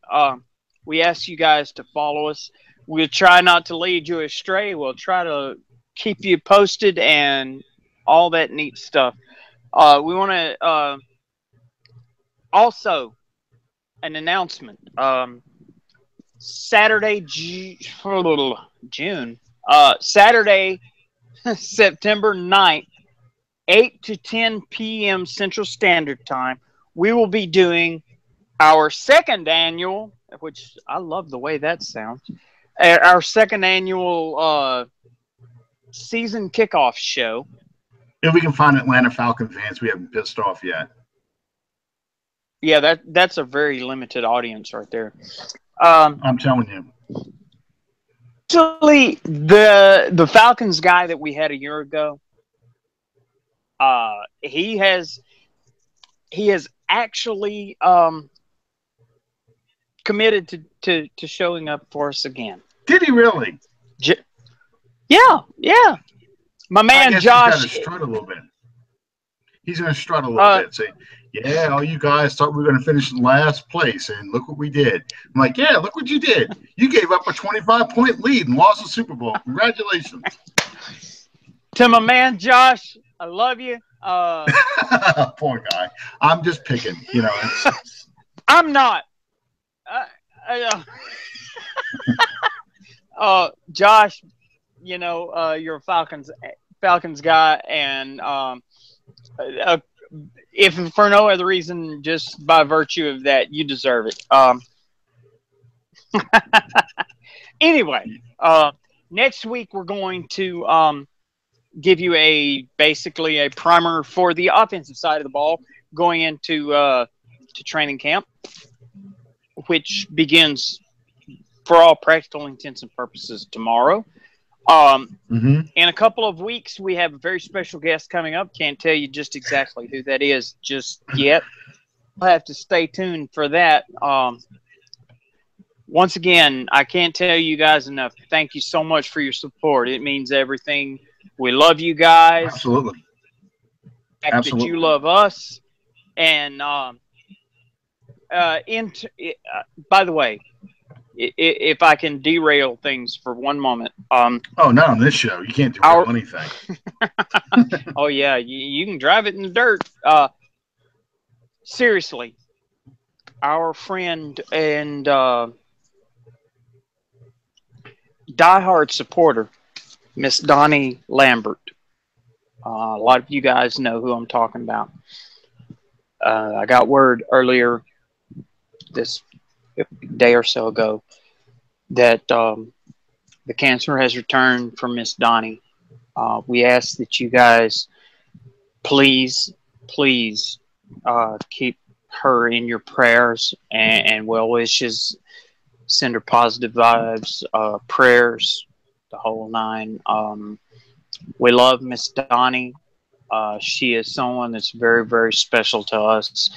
We ask you guys to follow us. We'll try not to lead you astray. We'll try to keep you posted and all that neat stuff. We want to also an announcement. Saturday, June. Saturday, September 9th, 8 to 10 p.m. Central Standard Time, we will be doing our second annual, which I love the way that sounds, our second annual season kickoff show. If we can find Atlanta Falcon fans we haven't pissed off yet. Yeah, that's a very limited audience right there. I'm telling you. Actually, the Falcons guy that we had a year ago, he has actually committed to showing up for us again. Did he really? Yeah. My man I guess Josh. He's got to strut a little bit. He's going to strut a little bit. Say, yeah, all you guys thought we were going to finish in last place, and look what we did. I'm like, yeah, look what you did. You gave up a 25-point lead and lost the Super Bowl. Congratulations. To my man Josh, I love you. Poor guy. I'm just picking. You know. I'm not. Josh, you know, you're a Falcons guy, and if for no other reason, just by virtue of that, you deserve it. Anyway, next week we're going to give you basically a primer for the offensive side of the ball going into to training camp, which begins for all practical intents and purposes tomorrow. In a couple of weeks, we have a very special guest coming up. Can't tell you just exactly who that is just yet. You'll have to stay tuned for that. Once again, I can't tell you guys enough. Thank you so much for your support. It means everything. We love you guys. Absolutely. The fact that you love us. And by the way, if I can derail things for one moment. Oh, not on this show. You can't derail anything. Oh, yeah. You can drive it in the dirt. Seriously. Our friend and diehard supporter, Miss Donnie Lambert. A lot of you guys know who I'm talking about. I got word earlier this day or so ago that the cancer has returned from Miss Donnie. We ask that you guys please keep her in your prayers and well wishes. Send her positive vibes, prayers, the whole nine. We love Miss Donnie. She is someone that's very, very special to us.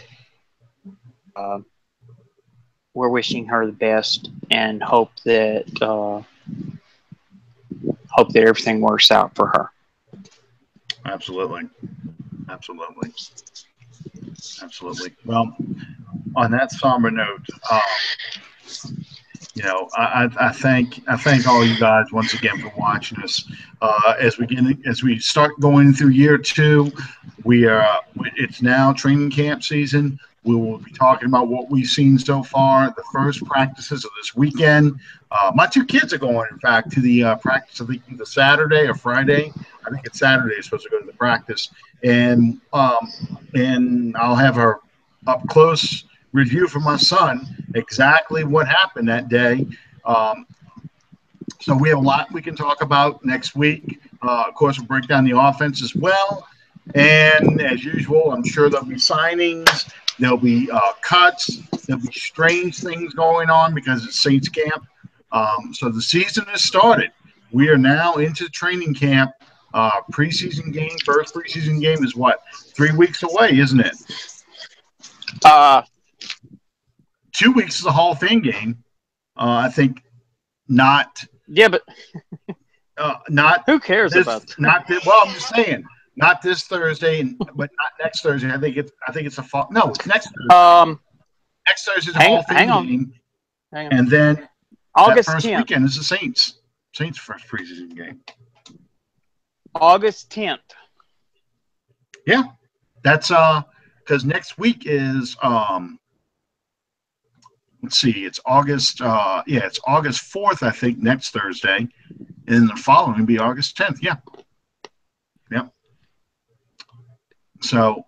We're wishing her the best and hope that everything works out for her. Absolutely. Well, on that somber note, you know, I thank all you guys once again for watching us. As we start going through year 2, it's now training camp season. We will be talking about what we've seen so far, the first practices of this weekend. My 2 kids are going, in fact, to the practice of either Saturday or Friday. I think it's Saturday. They're supposed to go to the practice, and I'll have her up close review for my son exactly what happened that day. So we have a lot we can talk about next week. Of course, we'll break down the offense as well. And as usual, I'm sure there'll be signings. There'll be cuts. There'll be strange things going on because it's Saints camp. So the season has started. We are now into training camp. Preseason game, first preseason game is what? 3 weeks away, isn't it? 2 weeks is a Hall of Fame game. I think not. Yeah, but not. Who cares about that? Not this, well, I'm just saying. Not this Thursday, but not next Thursday. I think it's a fall. No, it's next Thursday. Next Thursday is a Hall of Fame game. Hang on. And then August that first 10th. weekend is the Saints first preseason game. August 10th. Yeah, that's because next week is let's see, it's August. It's August 4th, I think, next Thursday, and the following will be August 10th. Yeah. So,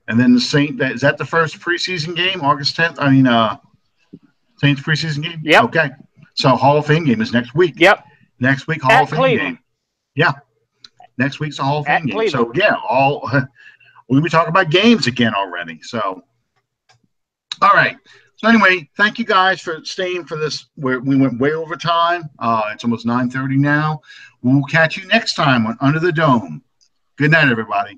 and then is that the first preseason game, August 10th? I mean, Saints preseason game? Yep. Okay. So, Hall of Fame game is next week. Yep. Next week, Hall of Fame Cleveland. game. Yeah. Next week's a Hall of Fame game. Cleveland. So, yeah, we'll be talking about games again already. So, All right. So anyway, thank you guys for staying for this. We went way over time. It's almost 9:30 now. We'll catch you next time on Under the Dome. Good night, everybody.